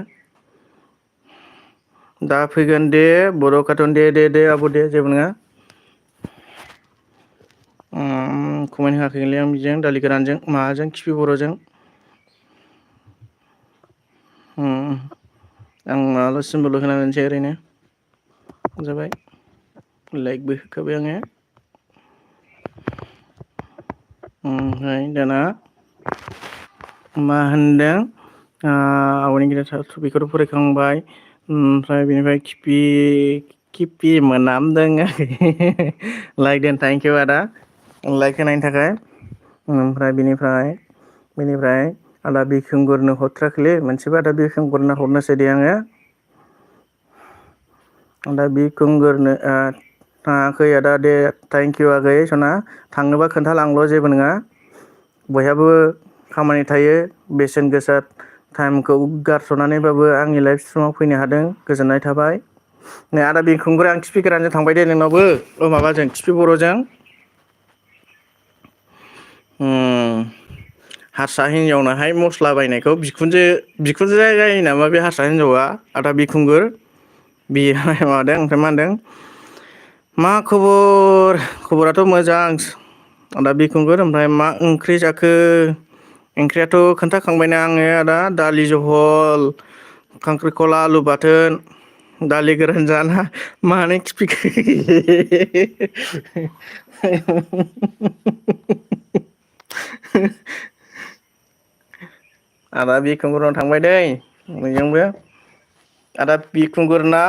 दा फैगोन दे बर' कार्टुन दे आब' दे जेबो नङा कमेन्ट होआखैलै आं बिजों दालि गोरानजों माबाजों खिफि बर'जों आं माबाल' सिम्बल होना होनोसै ओरैनो जाबाय लाइकबो होखाबाय आङो ओमफ्राय दाना मा होनदों आवनि गिदिर टपिकखौथ' फरायखांबाय ओमफ्राय बेनिफ्राय किपि मोनामदों लाइक देन थेंक इउ आदा लाइक होनायनि थाखाय ओमफ्राय बेनिफ्राय आदा बिखुंगुरनो हरथ्राखैलै मोनसेबो आदा बिखुंगुरनो हरनोसै दे आङो आदा बिखुंगुरनो थाङाखै आदा दे थेंक इउ आगै सना थांनोबा खोन्थालांल' जेबो नङा बयहाबो खामानि थायो बेसेन गोसा टाइमखौ गारस'नानैबाबो आंनि लाइफ स्ट्रिमाव फैनो हादों गोजोननाय थाबाय नै आदा बिखुंगुर आं खिफि गोरानजों थांबाय दे नोंनावबो माबाजों खिफि बर'जों हारसा हिन्जावनोहाय मस्ला बायनायखौ बिखुनजो जायो नामा बे हारसा हिन्जावा आदा बिखुंगुर बेयोहाय माबादों ओमफ्राय मा होनदों मा खबराथ' मोजां आदा बिखुंगुर ओमफ्राय मा ओंख्रि जाखो ओंख्रियाथ' खोन्थाखांबायना आङो आदा दालि जहल खांख्रिखला आलु बाथोन दालि गोरान जाना मानो खिफिखो आदा बिखुंगुरनाव थांबाय दै नोंजोंबो आदा बिखुंगुरना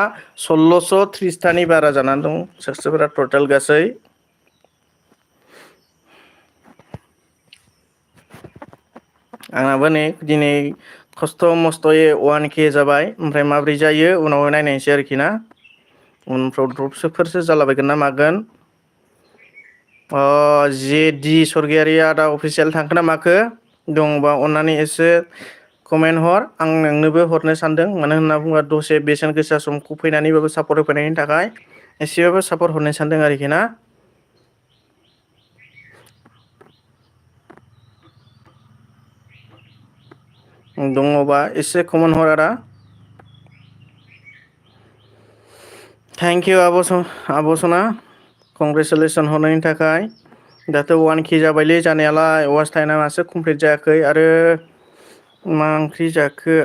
1630थानि बारा जानानै दं साबसक्राइबारा टटेल गासै आंनाबो नै दिनै खस्थ' मस्थ'यै 1K जाबाय ओमफ्राय माब्रै जायो उनावहाय नायनायसै आरोखि ना उनफ्राव द्रपफोरसो जालाबायगोन ना मागोन जेडि स्वर्गियारि आदा अफिसियेल थांखो ना माखो दङबा अननानै एसे कमेन्ट हर आं नोंनोबो हरनो सानदों मानो होनना बुङोबा दसे बेसेन गोसा समखौ फैनानैबाबो सापर्ट होफैनायनि थाखाय एसेबाबो सापर्ट हरनो सानदों आरोखि ना दङबा एसे कमेन्ट हर आदा थेंक इउ आब' सना कंग्रेसुलेसन हरनायनि थाखाय दाथ' 1K जाबायलै जानायालाय वाच टाइमासो कमप्लिट जायाखै आरो मा ओंख्रि जाखो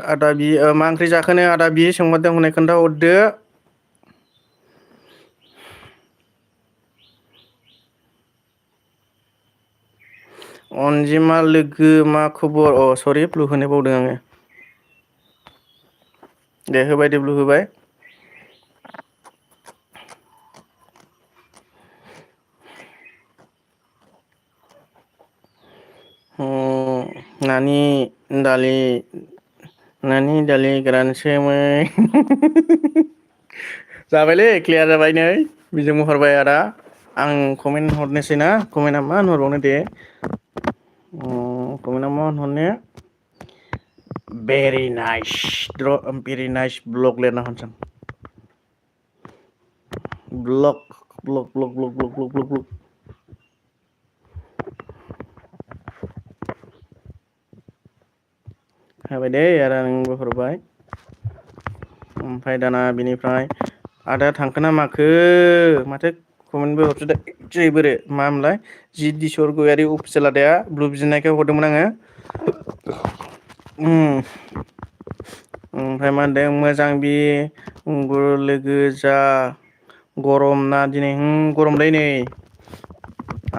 मा ओंख्रि जाखोनो आदा बि सोंहरदों हनै खोन्थाहरदो अनजिमा लोगो मा खबर सरि ब्लु होनो बावदों आङो दे होबाय दे ब्लु होबाय नानि दालि गोरानसोमोन जाबायलै क्लियार जाबाय नै बिजोंबो हरबाय आदा आं कमेन्ट हरनोसै ना कमेन्टआ मा होनहरबावनो दे कमेन्टआ मा होनहरनो भेरि नाइस ब्लग लिरना हरसै आं ब्लग हाबाय दे आदा नोंबो हरबाय ओमफ्राय दाना बिनिफ्राय आदा थांखोना माखो माथो कमेन्टबो हरफिनदों जै बोरो मा मोनलाय जिदि स्वर्गियारि अफिसियेल आदाया ब्लु बिनायखाय हरदोंमोन आङो ओमफ्राय मा होनदों मोजां बि लोगो जा गरम ना दिनै गरमलै नै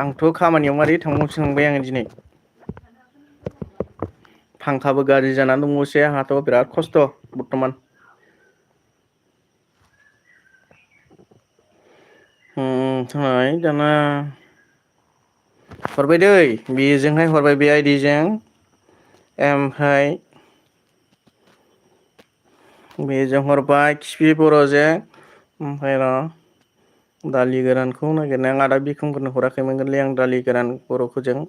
आंथ' खामानियाव मारै थांबावनोसो नंबाय आङो दिनै फांखाबो गाज्रि जानानै दंबावोसो आंहाथ' बिराद खस्थ' बर्थमान दाना हरबाय दै बेजोंहाय हरबाय बे आइडिजों ओमफ्राय बेजों हरबाय खिफि बर'जों ओमफ्राय र' दालि गोरानखौ नागिरनाय आं आदा बिखुंफोरनो हराखैमोनगोनलै आं दालि गोरान बर'फोरजों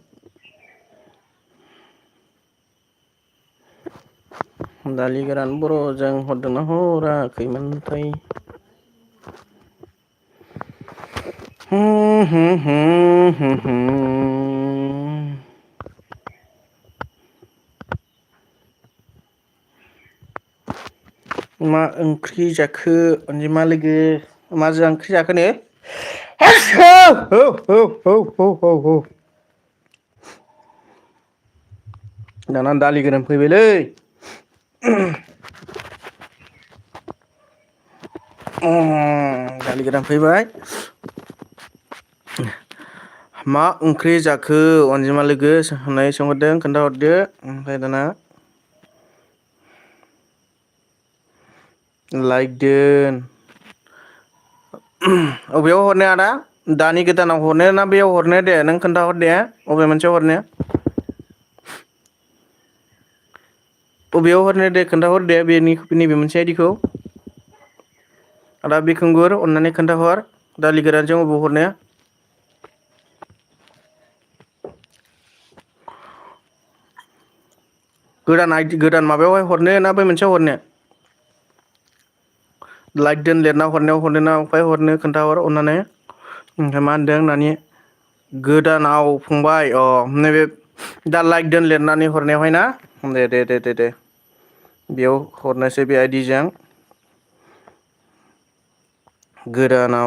दालि गोरान बर'जों हरदोंना हराखैमोनथाय मा ओंख्रि जाखो अनजिमा लोगो मा ओंख्रि जाखोनो दाना दालि गोरान फैबायलै दालि गोदान फैबाय। मा ओंख्रि जाखो अनजिमा लोगो होननाय सोंहरदों खोन्थाहरदो ओमफ्राय दाना लाइक दोन। अबेयाव हरनो आदा दानि गोदानाव हरनो ना बेयाव हरनो दे नों खोन्थाहर दे अबे मोनसेयाव हरनो बबेयाव हरनो दे खोन्थाहर दे बेनि नैबे मोनसे आइडिखौ आदा बिखुंगुर अननानै खोन्थाहर दालि गोरानजों अबाव हरनो गोदान आइडि गोदान माबायावहाय हरनो ना बै मोनसेयाव हरनो लाइक दोन लिरना हरनायाव हरनो ना अफाय हरनो खोन्थाहर अननानै ओमफ्राय मा होनदों नानि गोदानाव फंबाय अ नैबे दा लाइक दोन लिरनानै हरनायावहाय ना दे बेयाव हरनोसै बे आइडिजों गोदानाव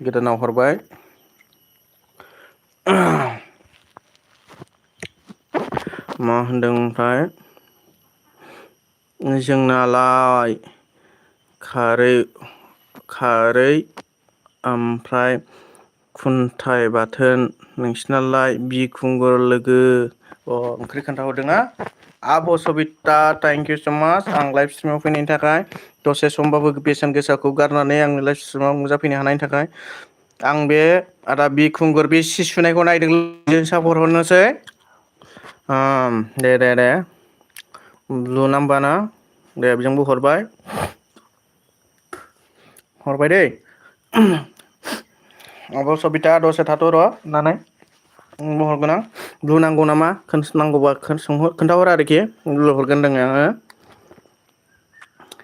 गोदानाव हरबाय मा होनदों ओमफ्राय जोंनालाय खारै ओमफ्राय खुन्थाइ बाथोन नोंसिनालाय बिखुंगुर लोगो ओंख्रि खोन्थाहरदोंना आब' सबिता थेंक इउ स' माच आं लाइभ स्ट्रिमाव फैनायनि थाखाय दसे समबाबो बेसेन गोसाखौ गारनानै आंनि लाइभ स्ट्रिमाव नुजाफैनो हानायनि थाखाय आं बे आदा बिखुंगुर बे सि सुनायखौ नायदों सापर्ट हरनोसै दे ब्लु नाम्बार ना दे बेजोंबो हरबाय दै आब' सबिता दसे थाथ' र' होननानै हरगोन आं ब्लु नांगौ नामा नांगौबा खोन्थाहर आरोखि ब्लु हरगोन होनदों आङो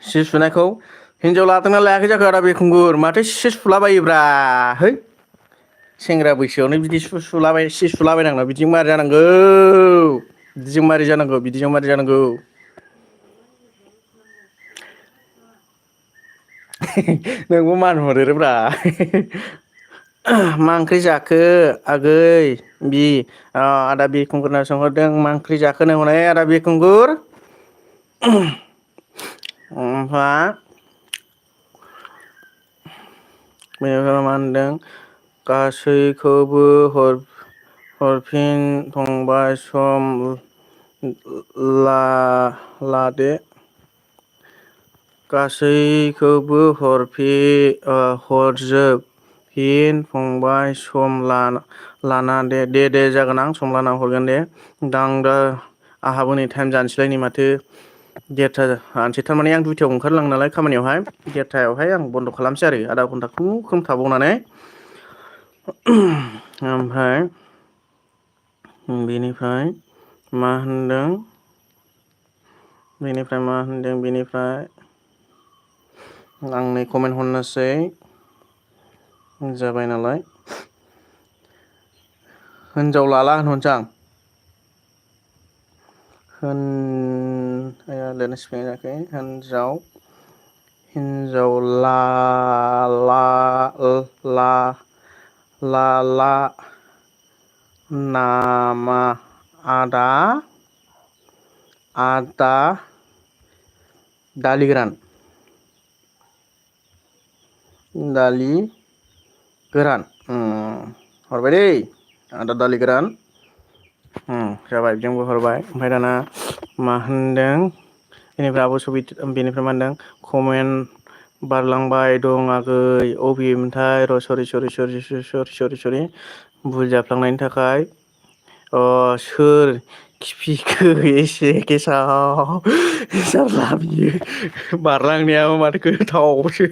सि सुनायखौ हिनजाव लादोंना लायाखै जाखो आदा बिखुंगुर माथो सि सुलाबायोब्रा है सेंग्रा बैसोआवनो बिदि सि सुलाबायनांला बिदिजों मारै जानांगौ नोंबो मान हरोब्रा मा ओंख्रि जाखो आगै आदा बिखुंगुरनाव सोंहरदों मा ओंख्रि जाखोनो हनै आदा बिखुंगुर ओमफ्राय बेनिफ्राय मा होनदों गासैखौबो हरफिन फंबाय सम लादो गासैखौबो हरजोबफिन फंबाय सम लाना दे जागोन आं सम लाना हरगोन दे दा आंहाबो नै टाइम जानोसैलाय नै माथो देरथा जानोसै थारमाने आं दुइथायाव ओंखारलाङो नालाय खामानियावहाय देरथायावहाय आं बन्द' खालामसै आरो आधा घन्टा खुनुरुखुम थाबावनानै ओमफ्राय बेनिफ्राय मा होनदों आं नै कमेन्ट हरनोसै जाबाय नालाय हिनजाव लाला होनहरनोसै आं लिरनो सिखायनाय जायाखै हिनजाव लाला नामा आदा दालि गोरान हरबाय दै आदा दालि गोरान जाबाय बेजोंबो हरबाय ओमफ्राय दाना मा होनदों बेनिफ्राय बेनिफ्राय मा होनदों कमेन्ट बारलांबाय दं आगै अबेमोनथाय र' सरि भुल जाफ्लांनायनि थाखाय सोर खिफिखो एसे गेसाव जारला बियो बारलांनायाबो माथो गोथावसो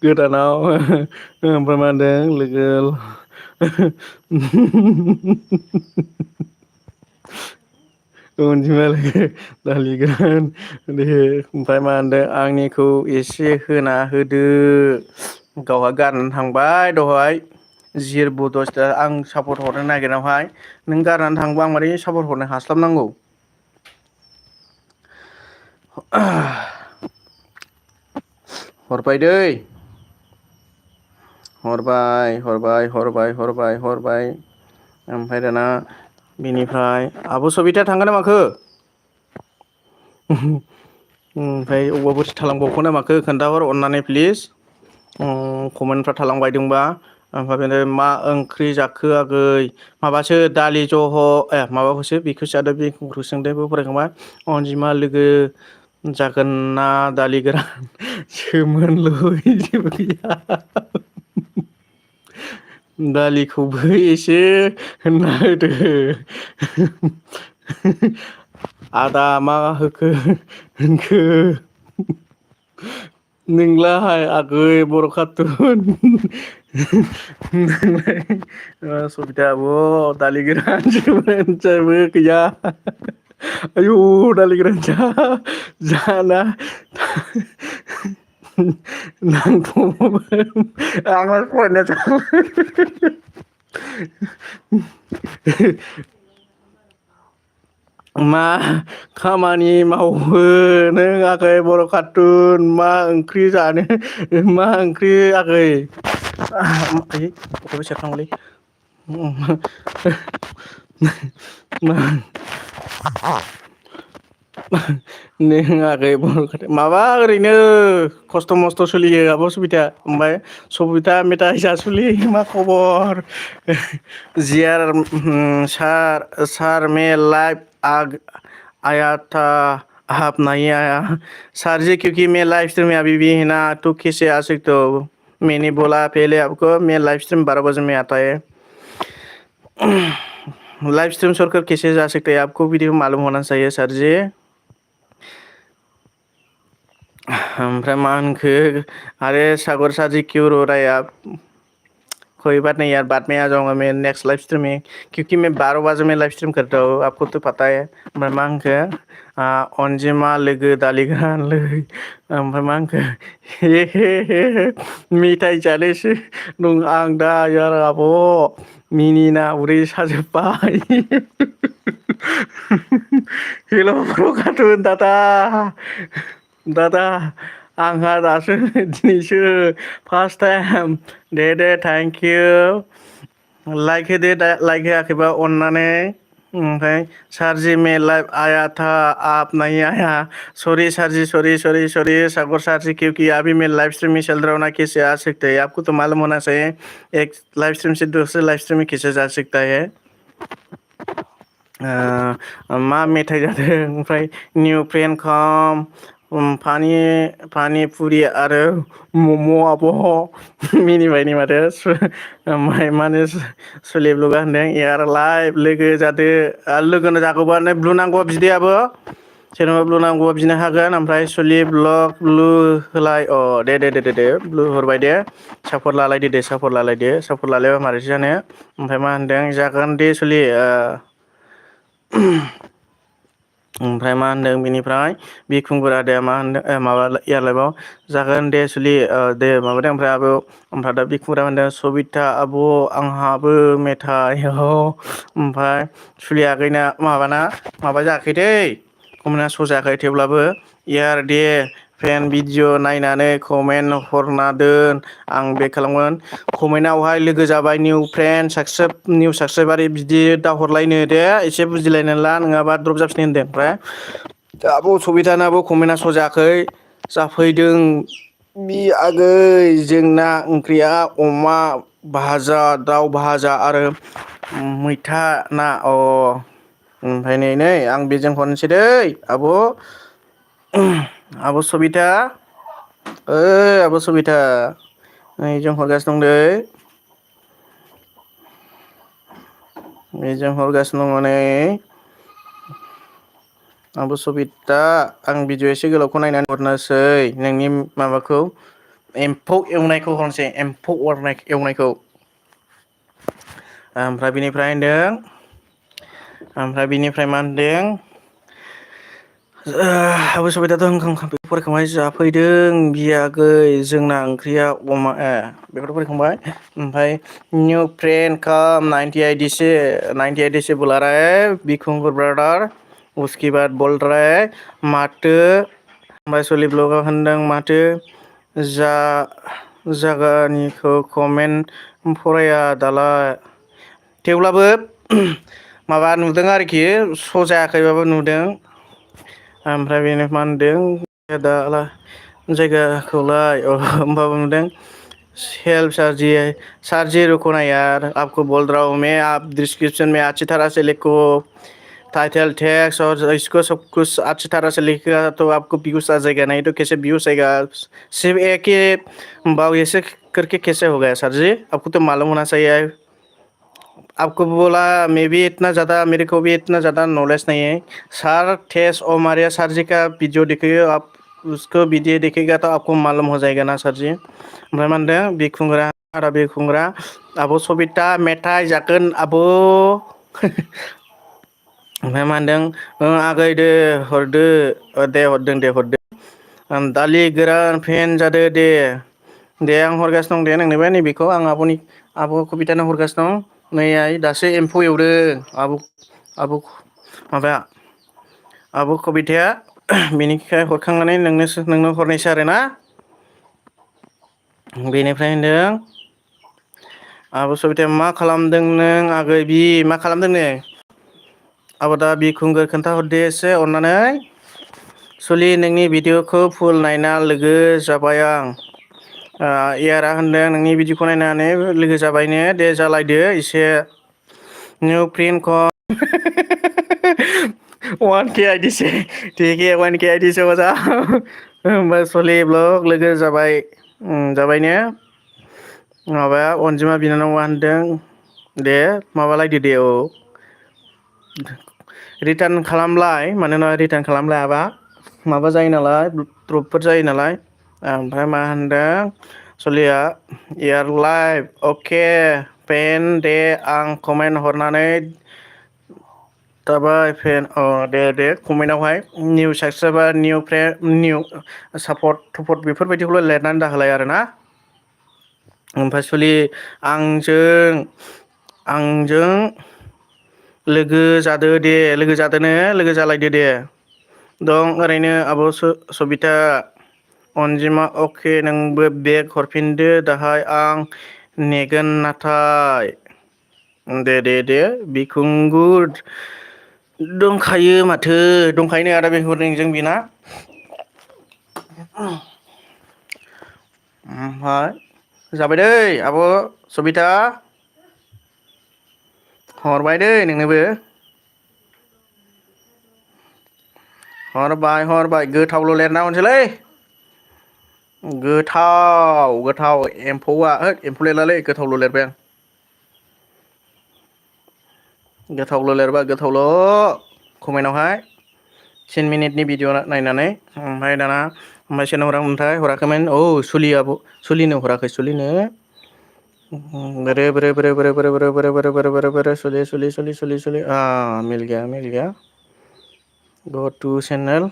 गोदानाव ओमफ्राय मा होनदों लोगो अनजिमा लोगो दालि गोरान दे ओमफ्राय मा होनदों आंनिखौ एसे होना होदो गावहा गारनानै थांबाय दहाय आं सापर्ट हरनो नागिरनायावहाय नों गारनानै थांबा आं मारै सापर्ट हरनो हास्लाबनांगौ हरबाय दै हरबाय ओमफ्राय दाना बिनिफ्राय आब' सबिता थांगोन ना माखो ओमफ्राय अबावबाफोर थालांबावखो ना माखो खोन्थाहर अननानै प्लिज कमेन्टफ्रा थालांबायदोंबा ओमफ्राय बेनो मा ओंख्रि जाखो आगै माबासो दालि जह' माबाखौसो बेखौसो जादो बेखौ सोंदो बेखौ फरायखांबाय अनजिमा लोगो जागोन ना दालि गोरान सोमोनलै जेबो गैया दालिखौबो एसे होनना होदो आदा मा होखो होनखो नोंलाहाय आगै बर' खाथुन सबिता आब' दालि गोरान जेबो गैया आयु दालि गोरान जाना आंना फरायनाया मा खामानि मावो नों आगै बर' खाथुन मा ओंख्रि जानो मा ओंख्रि आगै अखाबो सेरखांबायलै नों आगै माबा ओरैनो खस्थ' मस्थ' सोलियो आब' सबिता ओमफ्राय सबिता मेथाइ जासुलि मा खबर सार मे लाइफ आया था आप नहीं आया सर जी क्योंकि मैं लाइव स्ट्रीम में अभी भी है ना तो कैसे आ सकते हो मैंने बोला पहले आपको मैं लाइव स्ट्रीम 12 बजे में आता है लाइव स्ट्रीम छोड़कर कैसे जा सकते हैं आपको वीडियो मालूम होना चाहिए सर जी ओमफ्राय मा होनखो अरे सागर सा जी क्यों रो रहा है आप कोई बात नहीं यार बाद में आ जाऊंगा मैं नेक्स्ट लाइव स्ट्रीम में क्योंकि मैं 12 बजे में लाइव स्ट्रीम करता हूँ आपको तो पता है ओमफ्राय मा होनखो अनजिमा लोगो दालि गोरान लै ओमफ्राय मा होनखो हे मेथाइ जानोसो दं आं दा यार आब' मिनिना उदै साजोब्बाय हेल' बर' खाथुन दादा आंहा दासो दिनैसो first time Day thank you like होदो लाइक होआखैबा अननानै ओमफ्राय सर जी मैं लाइव आया था आप नहीं आया सॉरी सर जी सॉरी सागर सर जी क्योंकि अभी मैं लाइव स्ट्रीम में चल रहा हूँ ना कैसे आ सकते हैं आपको तो मालूम होना चाहिए एक लाइव स्ट्रीम से दूसरे लाइव स्ट्रीम में कैसे जा सकता है मा मेथाइ जादों ओमफ्राय निउ फ्रेन्ड कम पानि पुरि आरो मम' आब' मिनिबायनि माथो माने सुलिब लुगा होनदों एयार लाइभ लोगो जादो लोगोनो जागौबा ब्लु नांगौबा बिदो सोरनोबा ब्लु नांगौबा बिनो हागोन ओमफ्राय सुलिब ब्लग ब्लु होलाय दे ब्लु हरबाय दे सापर्ट लालायदो सापर्ट लालायबा मारैसो जानो ओमफ्राय मा होनदों जागोन दे सुलि ओमफ्राय मा होनदों बिनिफ्राय बिखुंगुर आदाया मा होनदों माबा एयारलाइभआव जागोन दे सुलि दे माबादों ओमफ्राय दा बिखुंगुरा होनदों सबिता आब' आंहाबो मेथाइ ओमफ्राय सुलि आगैना माबा जायाखै दै कमेन्टआ स' जायाखै थेवब्लाबो यार दे फेन भिडिअ नायनानै कमेन्ट हरना दोन आं बेक खालामगोन कमेन्टआवहाय लोगो जाबाय निउ साबसक्राइबार बिदि दा हरलायनो दे एसे बुजिलायना ला नङाबा द्रप जाफिन होनदों ओमफ्राय आब' सबितानाबो कमेन्टआ स' जायाखै जाफैदों बि आगै जोंना ओंख्रिया अमा भाजा दाउ भाजा आरो मैथा ना ओमफ्राय नै आं बेजों हरनोसै दै आब' सबिता आब' सबिता नैजों हरगासिनो दं दै बेजों हरगासिनो दङ नै आब' सबिता आं भिडिअ एसे गोलावखौ नायनानै हरनोसै नोंनि माबाखौ एम्फौ एवनायखौ हरनोसै एम्फौ एवनायखौ ओमफ्राय बिनिफ्राय मा होनदों आब' सबिताथ' फरायखांबाय जाफैदों बियागै जोंना ओंख्रिया अमा बेखौथ' फरायखांबाय ओमफ्राय निउ फ्रेन्ड काम 98 से बुला रहा है बिखुंगर ब्रादार उसके बाद बोल रहा है माथो ओमफ्राय सलिब ब्लगआव होनदों माथो जा जागानिखौ कमेन्ट फराया दालाय थेवब्लाबो माबा नुदों आरोखि स' जायाखैबाबो नुदों ओमफ्राय बेनो मा होनदों दाला जायगाखौलाय होमबाबो नुदों हेल्प सर जी रुको ना यार आपको बोल रहा हूँ मैं आप डिस्क्रिप्शन में अच्छी तरह से लिखो टाइटल टेक्स्ट और इसको सब कुछ अच्छी तरह से लिखेगा तो आपको व्यूज आ जाएगा नहीं तो कैसे व्यूज आएगा सिर्फ एक ही भाव ऐसे करके कैसे होगा सर जी आपको तो मालूम होना चाहिए आपको बोला मैं भी इतना ज़्यादा मेरे को भी इतना ज़्यादा नॉलेज नहीं है सर टेस्ट और मारिया सर जी का वीडियो देखिए आप उसको वीडियो देखेगा तो आपको मालूम हो जाएगा ना सर जी ओमफ्राय मा होनदों बिखुंग्रा आदा बिखुंग्रा आब' सबिता मेथाइ जागोन आब' ओमफ्राय मा होनदों आगै दे हरदो दे हरदों दे हरदों दालि गोरान फेन जादो दे आं हरगासिनो दं दे नोंनोबो नैबेखौ आं आब' कबितानो हरगासिनो दं नै आइ दासो एम्फौ एवदों आब' माबाया आब' कबिताया बेनिखाय हरखांनानै नोंनो हरनायसै आरोना बेनिफ्राय होनदों आब' सबिताया मा खालामदों नों आगै मा खालामदों नो आबा बिखुंगुर खोन्थाहरदो एसे अननानै सुलि नोंनि भिडिअखौ फुल नायना लोगो जाबाय आं इयारा होनदों नोंनि भिडिअखौ नायनानै लोगो जाबायनो दे जालायदो एसे निउ प्रिन्ट कम 1K आइडि से ठीक है 1K आइडि से मजा होमबा सलि ब्लग लोगो जाबाय जाबायनो माबाया अनजिमा बिनानावा होनदों दे माबालायदो दे औ रिटार्न खालामलाय मानोना रिटार्न खालामलायाबा माबा जायो नालाय द्रपफोर जायो नालाय ओमफ्राय मा होनदों सलिया इयार लाइभ अके पेन दे आं कमेन्ट हरनानै दाबाय फेन दे कमेन्टआवहाय निउ साबसक्राइबार निउ सापर्ट थपट बेफोरबायदिखौल' लिरनानै दाहोलाय आरोना ओमफ्राय सलि आंजों लोगो जादो दे लोगो जादोनो लोगो जालायदो दे दं ओरैनो आब' सबिता अनजिमा अके नोंबो बेग हरफिनदो दाहाय आं नेगोन नाथाय दे बिखुंगुर दंखायो माथो दंखायोनो आदा बिखुंगुर नोंजों बिना ओमफ्राय जाबाय दै आब' सबिता हरबाय दै नोंनोबो हरबाय गोथावल' लिरना हरसैलै गोथाव एम्फौआ एम्फौ लिरलालै गोथावल' लिरबाय आं गोथावल' लिरबाय गोथावल' कमेन्टआवहाय 10 मिनिटनि भिडिअ नायनानै ओमफ्राय दाना सोरनो हराखैमोन सुलिनो हराखै सुलिनो बोरो सुलि मिल गया go to channel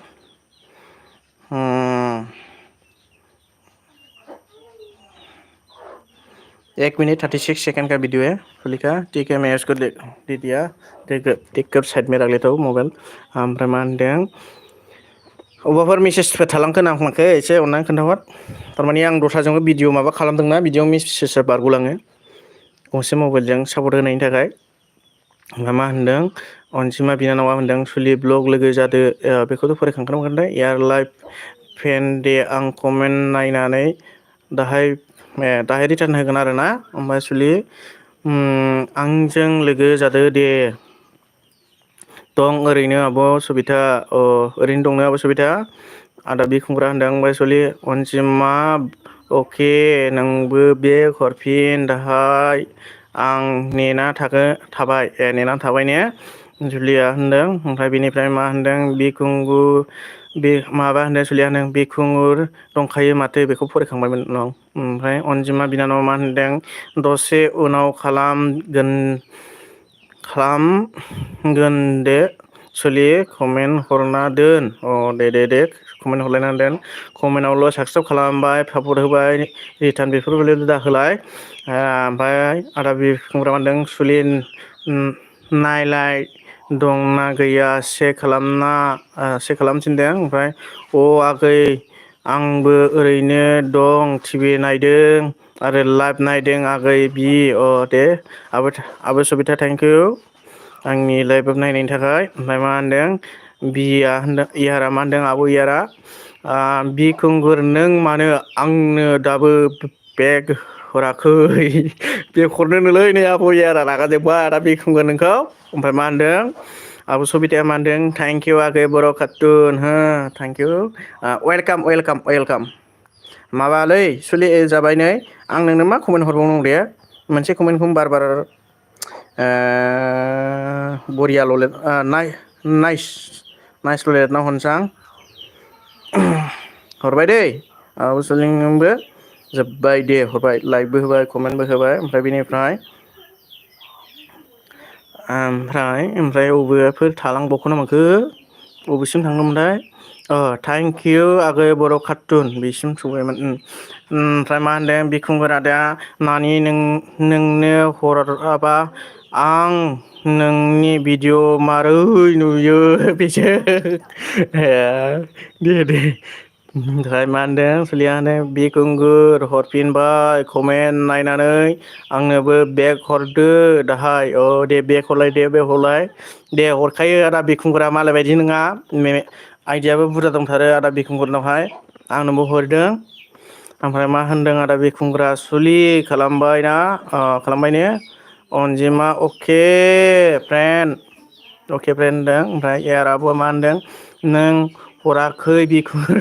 1 minute 36 second का वीडियो है सुली का ठीक है मैं उसको दे दिया देख साइड में रख लेता हूँ मोबाइल ओमफ्राय मा होनदों अबावबाफोर मेसेजफोर थालांखो नामाखै एसे अननानै खोन्थाहर थारमाने आं दस्राजोंबो भिडिअ माबा खालामदोंना बिदियाव मेसेजआ बारग'लाङो गंसे मबाइलजों सापर्ट होनायनि थाखाय ओमफ्राय मा होनदों अनजिमा बिनानावा होनदों सुलि ब्लग लोगो जादो बेखौथ' फरायखांखादों एयार लाइफ फेन दे आं कमेन्ट नायनानै दाहाय रिटार्न होगोन आरोना ओमफ्राय सुलि आंजों लोगो जादो दे दं ओरैनो आब' सबिता ओरैनो दंनो आब' सबिता आदा बिखुंग्रा होनदों ओमफ्राय सलि अनजिमा अके नोंबो बेग हरफिन दाहाय आं नेना थाबाय ने जुलिया होनदों ओमफ्राय बेनिफ्राय मा होनदों माबा होनदों सुलिया होनदों बिखुंगुर दंखायो माथो बेखौ फरायखांबायमोन उनाव ओमफ्राय अनजिमा बिनानावा मा होनदों दसे उनाव खालामगोन दे सुलि कमेन्ट हरना दोन दे कमेन्ट हरलायना दोन कमेन्टआवल' साबसक्राइब खालामबाय सापर्ट होबाय रिटार्न बेफोरबायदि दाहोलाय ओमफ्राय आदा बिखुंग्रा होनदों सुलि नायलाय दंना गैया चेक खालाम थिनदों ओमफ्राय आगै आंबो ओरैनो दं टिभि नायदों आरो लाइभ नायदों आगै बि अ दे आब' सबिता थेंकिउ आंनि लाइभ नायनायनि थाखाय ओमफ्राय मा होनदों बिया होनदों इयारा मा होनदों आब' इयारा बिखुंगुर नों मानो आंनो दाबो बेग हराखै बेग हरनोनोलै नै आब' इयारा रागा जोंबाय दा बिखुंगुर नोंखौ ओमफ्राय मा होनदों आब' सबिताया मा होनदों थेंकिउ आगै बर' कार्टुन हो थेंकिउ वेलकाम वेलकाम वेलकाम माबालै सुलि जाबाय नै आं नोंनो मा कमेन्ट हरबावनांगौ दे मोनसे कमेन्टखौ बार बार बरियाल' लिर नाइस नाइसल' लिरना हरनोसां हरबाय दै आब' सुलिनोबो जोब्बाय दे हरबाय लाइकबो होबाय कमेन्टबो होबाय ओमफ्राय बेनिफ्राय ओमफ्राय बबेबाफोर थालांबावखो ना माखो बबेसिम थांदोंमोनथाय थेंकिउ आगै बर' कार्टुन बेसिम सौबायमोन ओमफ्राय मा होनदों बिखुंगुर आदाया नानि नोंनो हराबा आं नोंनि भिडिअ मारै नुयो बेसो दे दे ओमफ्राय मा होनदों सुलिया होनदों बिखुंगुर हरफिनबाय कमेन्ट नायनानै आंनोबो बेग हरदो दाहाय दे बेग हरलाय दे बेग हरलाय दे हरखायो आदा बिखुंगुरा मालाय बायदि नङा आइदियाबो बुरजा दंथारो आदा बिखुंगुरनावहाय आंनोबो हरदों ओमफ्राय मा होनदों आदा बिखुंगुरा सुलि खालामबाय ना खालामबाय ने अनजिमा अके फ्रेन्ड अके फ्रेन्ड होनदों ओमफ्राय एयार आब'आ मा होनदों नों हराखै बिखुंगुर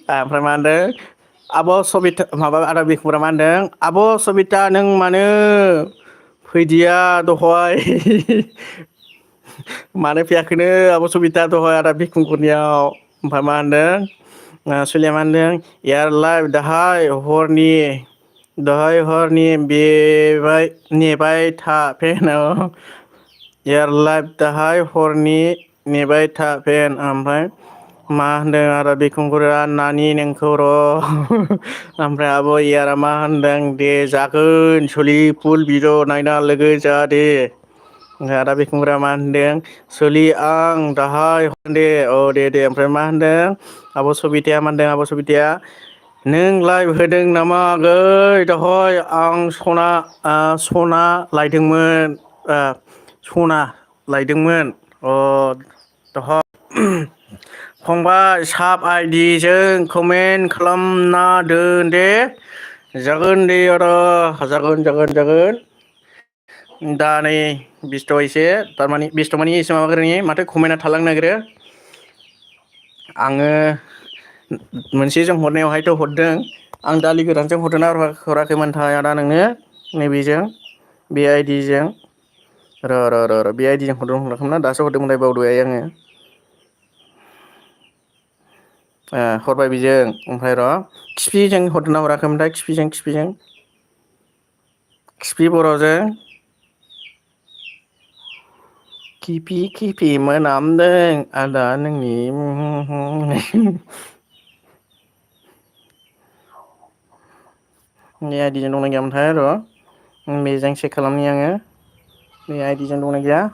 ओमफ्राय मा होनदों आब' सबिता माबा आदा बिखुंगुरा मा होनदों आब' सबिता नों मानो फैदिया दहाय मानो फैयाखैनो आब' सबिता दहाय आदा बिखुंगुरनियाव ओमफ्राय मा होनदों सुलिया मा होनदों एयार लाइभ दाहाय हरनि नेबाय था फेनाव एयार लाइभ दाहाय हरनि नेबाय था फेन ओमफ्राय मा होनदों आदा बिखुंगुरा नानि नोंखौ र' ओमफ्राय आब' इयारा मा होनदों दे जागोन सुलि फुल भिडिअ नायना लोगो जा दे ओमफ्राय आदा बिखुंगुरा मा होनदों सुलि आं दाहाय हरगोन दे दे ओमफ्राय मा होनदों आब' सबिताया मा होनदों आब' सबिताया नों लाइभ होदों नामा आगै दहाय आं सना लायदोंमोन दहाय फंबाय साब आइडिजों कमेन्ट खालामना दोन दे जागोन दे आदा जागोन दा नै बेस्थ' एसे थारमाने बेस्थ' माने एसे माबाग्रोनि माथो कमेन्टआ थालांनो नागिरो आङो मोनसेजों हरनायावहायथ' हरदों आं दालि गोरानजों हरदोंना हराखैमोनथाय आदा नोंनो नैबेजों बे आइडिजों र' बे आइडिजों हरदोंमोन दासो हरदोंमोनलाय बावदों आङो हरबाय बेजों ओमफ्राय र' खिफिजों हरदोंना हराखैमोनथाय खिफि बर'जों खिफि मोनामदों आदा नोंनि बे आइडिजों दंना गैयामोनथाय र' बेजों चेक खालामनि आङो बे आइडिजों दंना गैया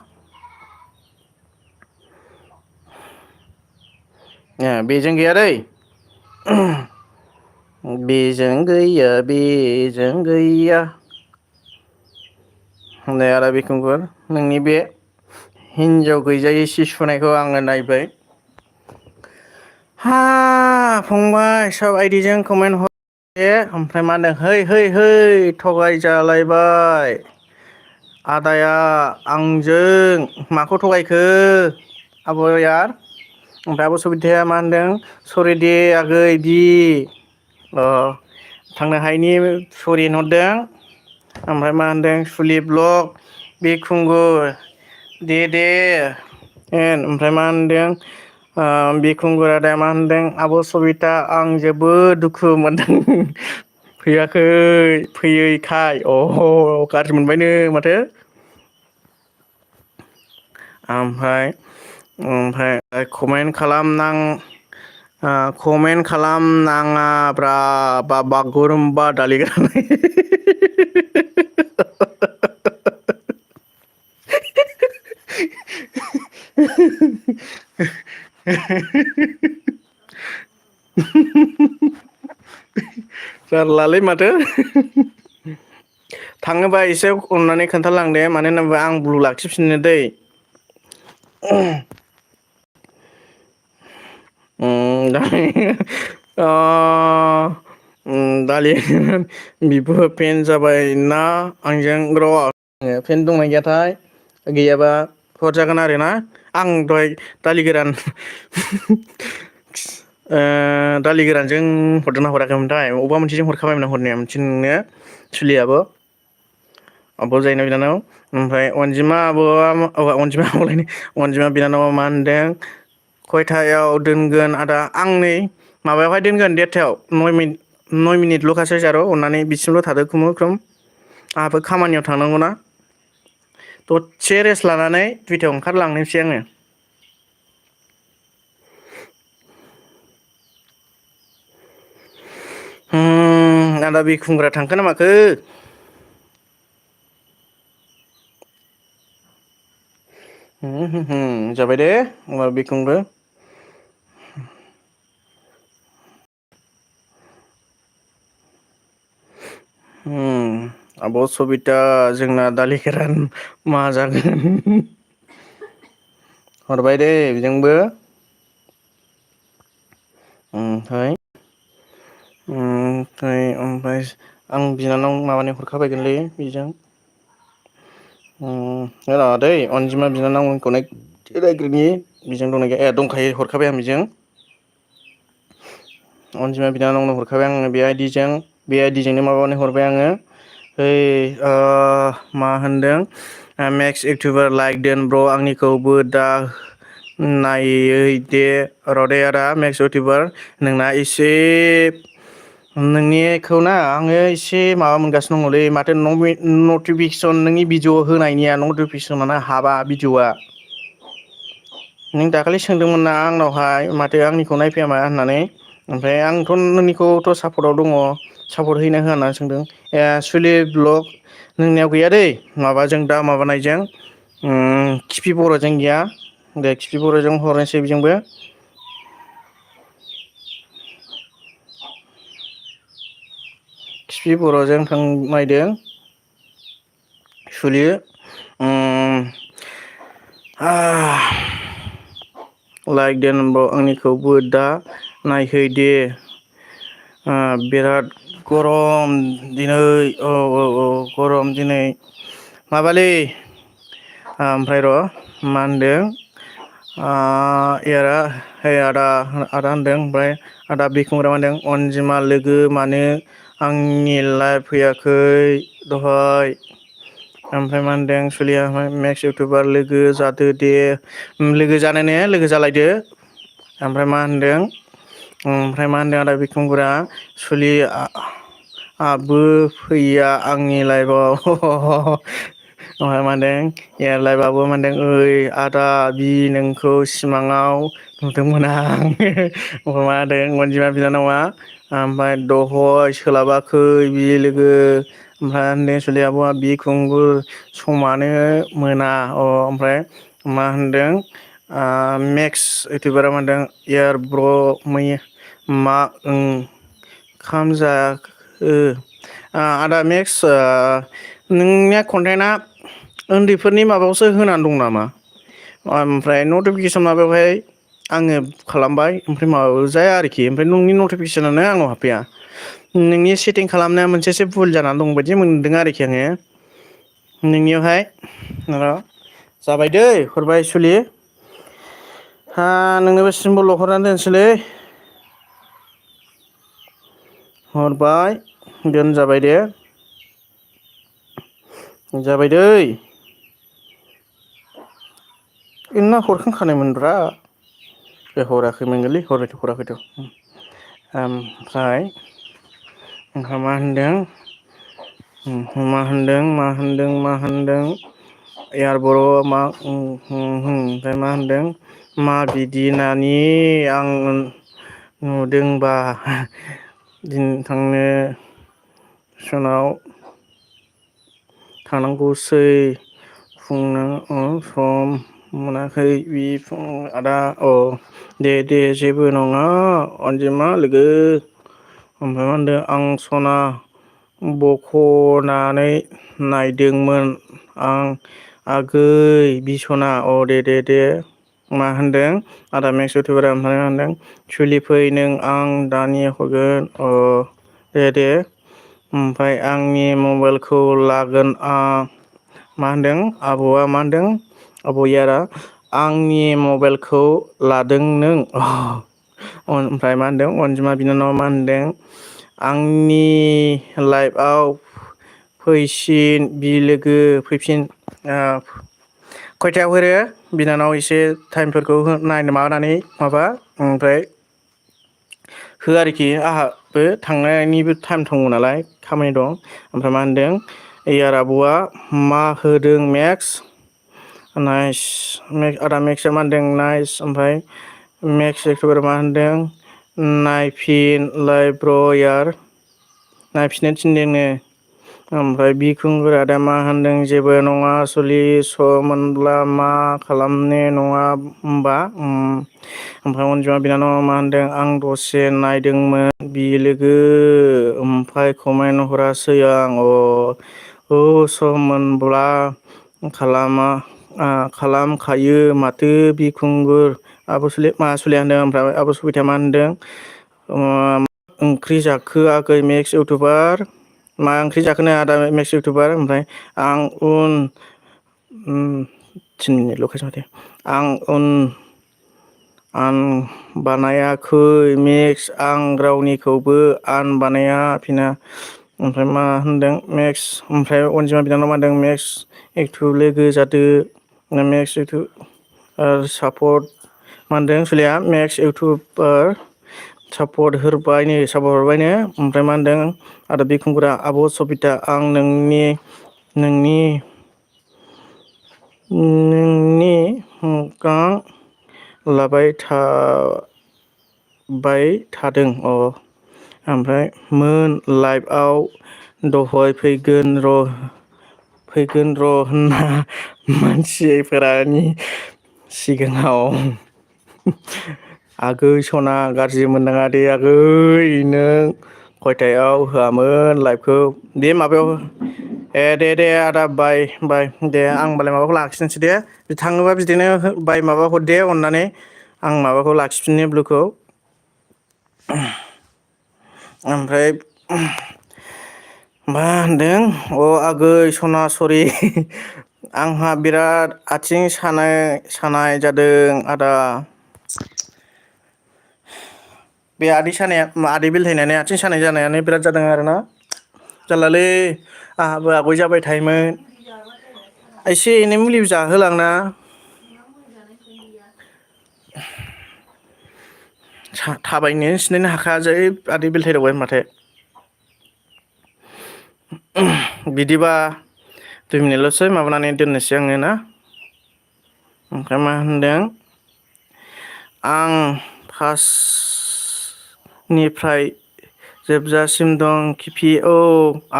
बेजों गैया दै बेजों गैया नै आदा बिखुंगुर नोंनि बे हिनजाव गैजायै सि सुनायखौ आङो नायबाय फंबाय सब आइडिजों कमेन्ट हर ओमफ्राय मा होनदों है थगायजालायबाय आदाया आंजों माखौ थगायखो आब' यार ओमफ्राय आब' सबिताया मा होनदों सरि दे आगै थांनो हायिनि सरि होनहरदों ओमफ्राय मा होनदों सुलि ब्लग बिखुंगुर दे ओमफ्राय मा होनदों बिखुंगुर आदाया मा होनदों आब' सबिता आं जोबोद दुखु मोनदों फैयाखै फैयैखाय गाज्रि मोनबायनो माथो ओमफ्राय कमेन्ट खालामनाङाब्रा बागुरुम्बा दालि गोरान जारलालै माथो थाङोबा एसे अननानै खोन्थालांदे मानो होनोबा आं ब्लु लाखिफिननो दै अ दालि बिबो फेन जाबाय ना आंजों र' फेन दंना गैयाथाय गैयाबा हरजागोन आरोना आं दहाय दालि गोरान दालि गोरानजों हरदोंना हराखैमोनथाय अबेबा मोनसेजों हरखाबायमोन हरनाया मोनसे नोंनो सुलियाबो आब' जायोना बिनानाव ओमफ्राय अनजिमा आब'आ अनजिमा आब'लायनो अनजिमा बिनानावा मा होनदों खयथायाव दोनगोन आदा आं नै माबायावहाय दोनगोन देरथायाव 9 मिनिटल'खासै जार' अननानै बिसिमल' थादो खुनुरुखुम आंहाबो खामानियाव थांनांगौना दसे रेस्ट लानानै 2टायाव ओंखारलांनोसै आङो आदा बिरखुंग्रा थांखोना माखो जाबाय दे होमबा बिरखुंबो आब' सबिता जोंना दालि गोरान मा जागोन हरबाय दे बेजोंबो ओमफ्राय आं बिनानाव माबानाय हरखाबायगोनलै बेजों र दै अनजिमा बिनानावमोनखौ रायग्रोनि बेजों दंना गैया ए दंखायो हरखाबाय आं बेजों अनजिमा बिनानावनो हरखाबाय आङो बे आइदिजोंनो माबानानै हरबाय आङो ओइ मा होनदों मेक्स इउटुबार लाइक दोन ब्र' आंनिखौबो दा नायै दे र'दे आदा मेक्स इउटुबार नोंना एसे नोंनिखौ ना आङो एसे माबा मोनगासिनो दङलै माथो नटिफिकेसन नोंनि भिडिअ होनायनिया नटिफिकेसनानो हाबा भिडिअआ नों दाखालि सोंदोंमोन ना आंनावहाय माथो आंनिखौ नायफैया मा होननानै ओमफ्राय आंथ' नोंनिखौथ' सापर्टआव दङ सापर्ट होयोना होआ होननानै सोंदों ए सुलि ब्लग नोंनियाव गैया दै माबाजों दा माबानायजों खिफि बर'जों गैया दे खिफि बर'जों हरनोसै बेजोंबो खिफि बर'जों नायदों सुलियो लाइक दे ब्र आंनिखौबो दा नायहै दे बिराद गरम दिनै औ गरम दिनै माबालै ओमफ्राय र' मा होनदों एयारा हे आदा होनदों ओमफ्राय आदा बिरखुंग्रा मा होनदों अनजिमा लोगो मानो आंनि लाइभ फैयाखै दहाय ओमफ्राय मा होनदों सुलिया मेक्स इउटुबार लोगो जादो दे लोगो जानाय ने लोगो जालायदो ओमफ्राय मा होनदों आदा बिरखुंगुरा सुलि आबो फैया आंनि लाइफआव ओमफ्राय मा होनदों ए लाइफआबो मा होनदों ओइ आदा बि नोंखौ सिमाङाव नुदोंमोन आं मा होनदों अनजिमा बिनानावा ओमफ्राय दहय सोलाबाखै बि लोगो ओमफ्राय होनदों सुलि आब'आ बिरखुंगुर समानो मोना ओमफ्राय मा होनदों मेक्स इउटुबारा मा होनदों इयार ब्र मै मा ओंखाम जाखो आदा मेक्स नोंनिया कन्टेन्टआ उन्दैफोरनि माबायावसो होनानै दं नामा ओमफ्राय नटिफिकेसन माबायावहाय आङो खालामबाय ओमफ्राय माबाबो जाया आरोखि ओमफ्राय नोंनि नटिफिकेसनानो आंनाव हाबफैया नोंनि सेटिं खालामनाया मोनसेसो भुल जानानै दं बायदि मोनदों आरोखि आङो नोंनियावहाय र' जाबाय दै हरबाय सुलि नोंनोबो सिम्बल हरनानै दोनसैलै हरबाय दोनजाबाय दे जाबाय दै नोंना हरखांखानायमोनब्रा हराखैमोनगोनलै हराखैथ' ओमफ्राय मा होनदों एयार बर' मा ओमफ्राय मा होनदों मा बिदि नानि आं नुदोंबा दिन थांनो सनाव थांनांगौसै सम मोनाखै बिफुं आदा औ दे जेबो नङा अनजिमा लोगो ओमफ्राय मा होनदों आं सना बख'नानै नायदोंमोन आं आगै बिसना अ दे मा होनदों आदा मेक्स इउटुबारा ओमफ्राय मा होनदों सोलिफै नों आं दानि हरगोन अ दे ओमफ्राय आंनि मबाइलखौ लागोन मा होनदों आब'आ मा होनदों आब' यारा आंनि मबाइलखौ लादों नों ओमफ्राय मा होनदों अनजिमा बिनानावा मा होनदों आंनि लाइफआव फैसिन बिलोगो फैफिन खयथायाव हरो बिनानाव एसे टाइमफोरखौ नायनो माबानानै माबा ओमफ्राय हो आरोखि आंहाबो थांनायनिबो टाइम दङ नालाय खामानि दं ओमफ्राय मा होनदों यार आब'आ मा होदों मेक्स नाइस आदा मेक्सआ मा होनदों नाइस ओमफ्राय मेक्स इउटुबारा मा होनदों नायफिनलाय ब्र यार नायफिननो थिनदोंनो ओमफ्राय बिखुंगुर आदा मा होनदों जेबो नङा सलि स मोनब्ला मा खालामनो नङा होमबा ओमफ्राय अनजिमा बिनानावा मा होनदों आं दसे नायदोंमोन बिलोगो ओमफ्राय कमेन्ट हरासै आं सम मोनब्ला खालामखायो माथो बिखुंगुर आब' सुलि मा सुलिया होनदों ओमफ्राय आब' सुबिथा मा होनदों ओंख्रि जाखो आगै मेक्स इउटुबार मा ओंख्रि जाखोनो आदा मेक्स इउटुबार ओमफ्राय आं थिन मिनिट ल'खासै माथो आं बानायाखै मेक्स आं रावनिखौबो आं बानायाफिना ओमफ्राय मा होनदों मेक्स ओमफ्राय अनजिमा बिनानाव मा होनदों मेक्स इउटुब लोगो जादो मेक्स इउटुब सापर्ट मा होनदों सुलिया मेक्स इउटुबार सापर्ट हरबायनो ओमफ्राय मा होनदों आदा बिखुंगुरा आब' सबिता आं नोंनि मोखां लाबाय थादों ओमफ्राय मोन लाइफआव दहाय फैगोन र' होनना मानसिफोरानि सिगाङाव आगै सना गाज्रि मोननाङा दे आगै नों खयथायाव होआमोन लाइभखौ दे माबायाव दे आदा बाय दे आं होमबालाय माबाखौ लाखिनोसै दे थाङोबा बिदिनो बाय माबा हर दे अननानै आं माबाखौ लाखिफिननो ब्लुखौ ओमफ्राय मा होनदों आगै सना सरि आंहा बिराद आथिं सानाय जादों आदा बे आदै बेलथायनानै आथिं सानाय जानायानो बिराद जादों आरोना जारलालै आंहाबो आगय जाबाय थायोमोन एसे एनै मुलि जाहोलांना थाबायनो सिनायनो हाखाया जै आदै बेलथायदावबाय माथो बिदिबा 2 मिनिटल'सै माबानानै दोननोसै आङो ना ओमफ्राय मा होनदों आं फार्स्टनिफ्राय जोबजासिम दं किपि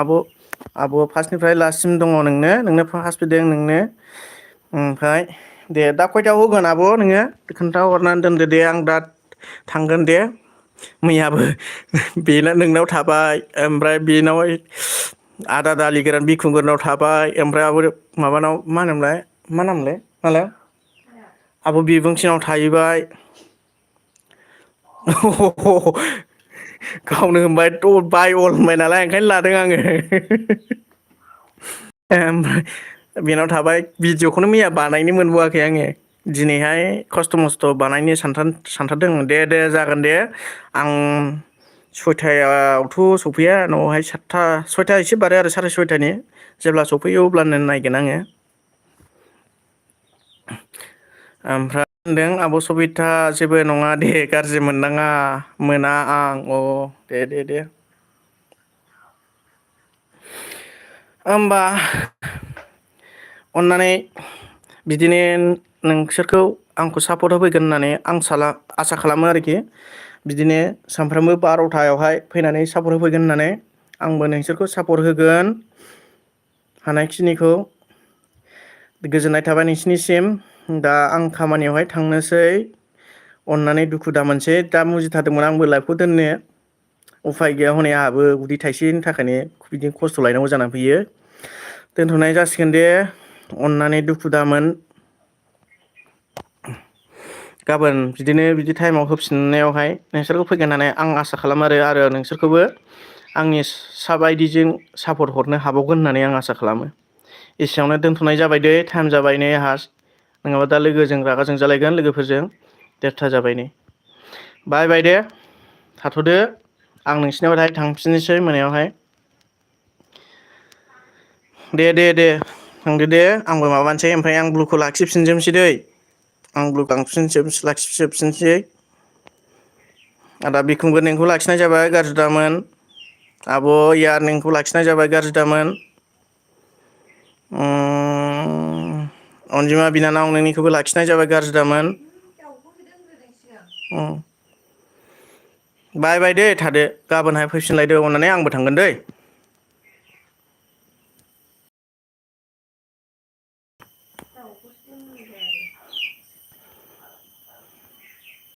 आब' फार्स्टनिफ्राय लास्टसिम दङ नोंनो फार्स्ट फैदों नोंनो ओमफ्राय दे दा खयथायाव होगोन आब' नोङो खोन्था हरनानै दोनदो दे आं दा थांगोन दे मैयाबो बेना नोंनाव थाबाय ओमफ्राय बेनाव आदा दालि गोरान बिखुंगुरनाव थाबाय ओमफ्राय आब' माबानाव मा नामलाय माला आब' बिबुंथिनाव थाहैबाय गावनो होनबाय बाय अल होनबाय नालाय ओंखायनो लादों आङो ओमफ्राय बेनाव थाबाय भिडिअखौनो मैया बानायनो मोनबोआखै आङो दिनैहाय खस्थ' मस्थ' बानायनो सानथारदों दे जागोन दे आं 6थायावथ' सफैया न'आवहाय 6था एसे बारो आरो 6:30नि जेब्ला सफैयो अब्लानो नायगोन आङो ओमफ्राय होनदों आब' सबिता जेबो नङा दे गाज्रि मोना आं दे होमबा अननानै बिदिनो नोंसोरखौ आंखौ सापर्ट होफैगोन होननानै आं आसा खालामो आरोखि बिदिनो सानफ्रामबो 12थायावहाय फैनानै सापर्ट होफैगोन होननानै आंबो नोंसोरखौ सापर्ट होगोन हानायखिनिखौ गोजोननाय थाबाय नोंसिनिसिम दा आं खामानियावहाय थांनोसै अननानै दुखु दा मोनसै दा मुजिथारदोंमोन आंबो लाइफखौ दोननो उफाय गैया हनै आंहाबो उदै थाइसेनि थाखायनो बिदिनो खस्थ' लायनांगौ जानानै फैयो दोनथ'नाय जासिगोन दे अननानै दुखु दामोन गाबोन बिदिनो बिदि टाइमाव होफिननायावहाय नोंसोरखौ फैगोन होननानै आं आसा खालामो आरो नोंसोरखौबो आंनि साबायदिजों सापर्ट हरनो हाबावगोन होननानै आं आसा खालामो एसेयावनो दोनथ'नाय जाबाय दे टाइम जाबाय नै आंहा नङाबा दा लोगोजों रागा जोंजालायगोन लोगोफोरजों 1:30 जाबाय नै बाय बाय दे थाथ'दो आं नोंसिनाव दाहाय थांफिननोसै मोनायावहाय दे थांदो दे आंबो माबानोसै ओमफ्राय आं ब्लुखौ लाखिफिनजोबनोसै दै आं ब्लु लाखिफिनजोबनोसै आदा बिखुंबो नोंखौ लाखिनाय जाबाय गाज्रि दामोन आब' यार नोंखौ लाखिनाय जाबाय गाज्रि दामोन अनजिमा बिनानाव नोंनिखौबो लाखिनाय जाबाय गाज्रि दामोन बाय बाय दे थादो गाबोनहाय फैफिनलायदो अननानै आंबो थांगोन दै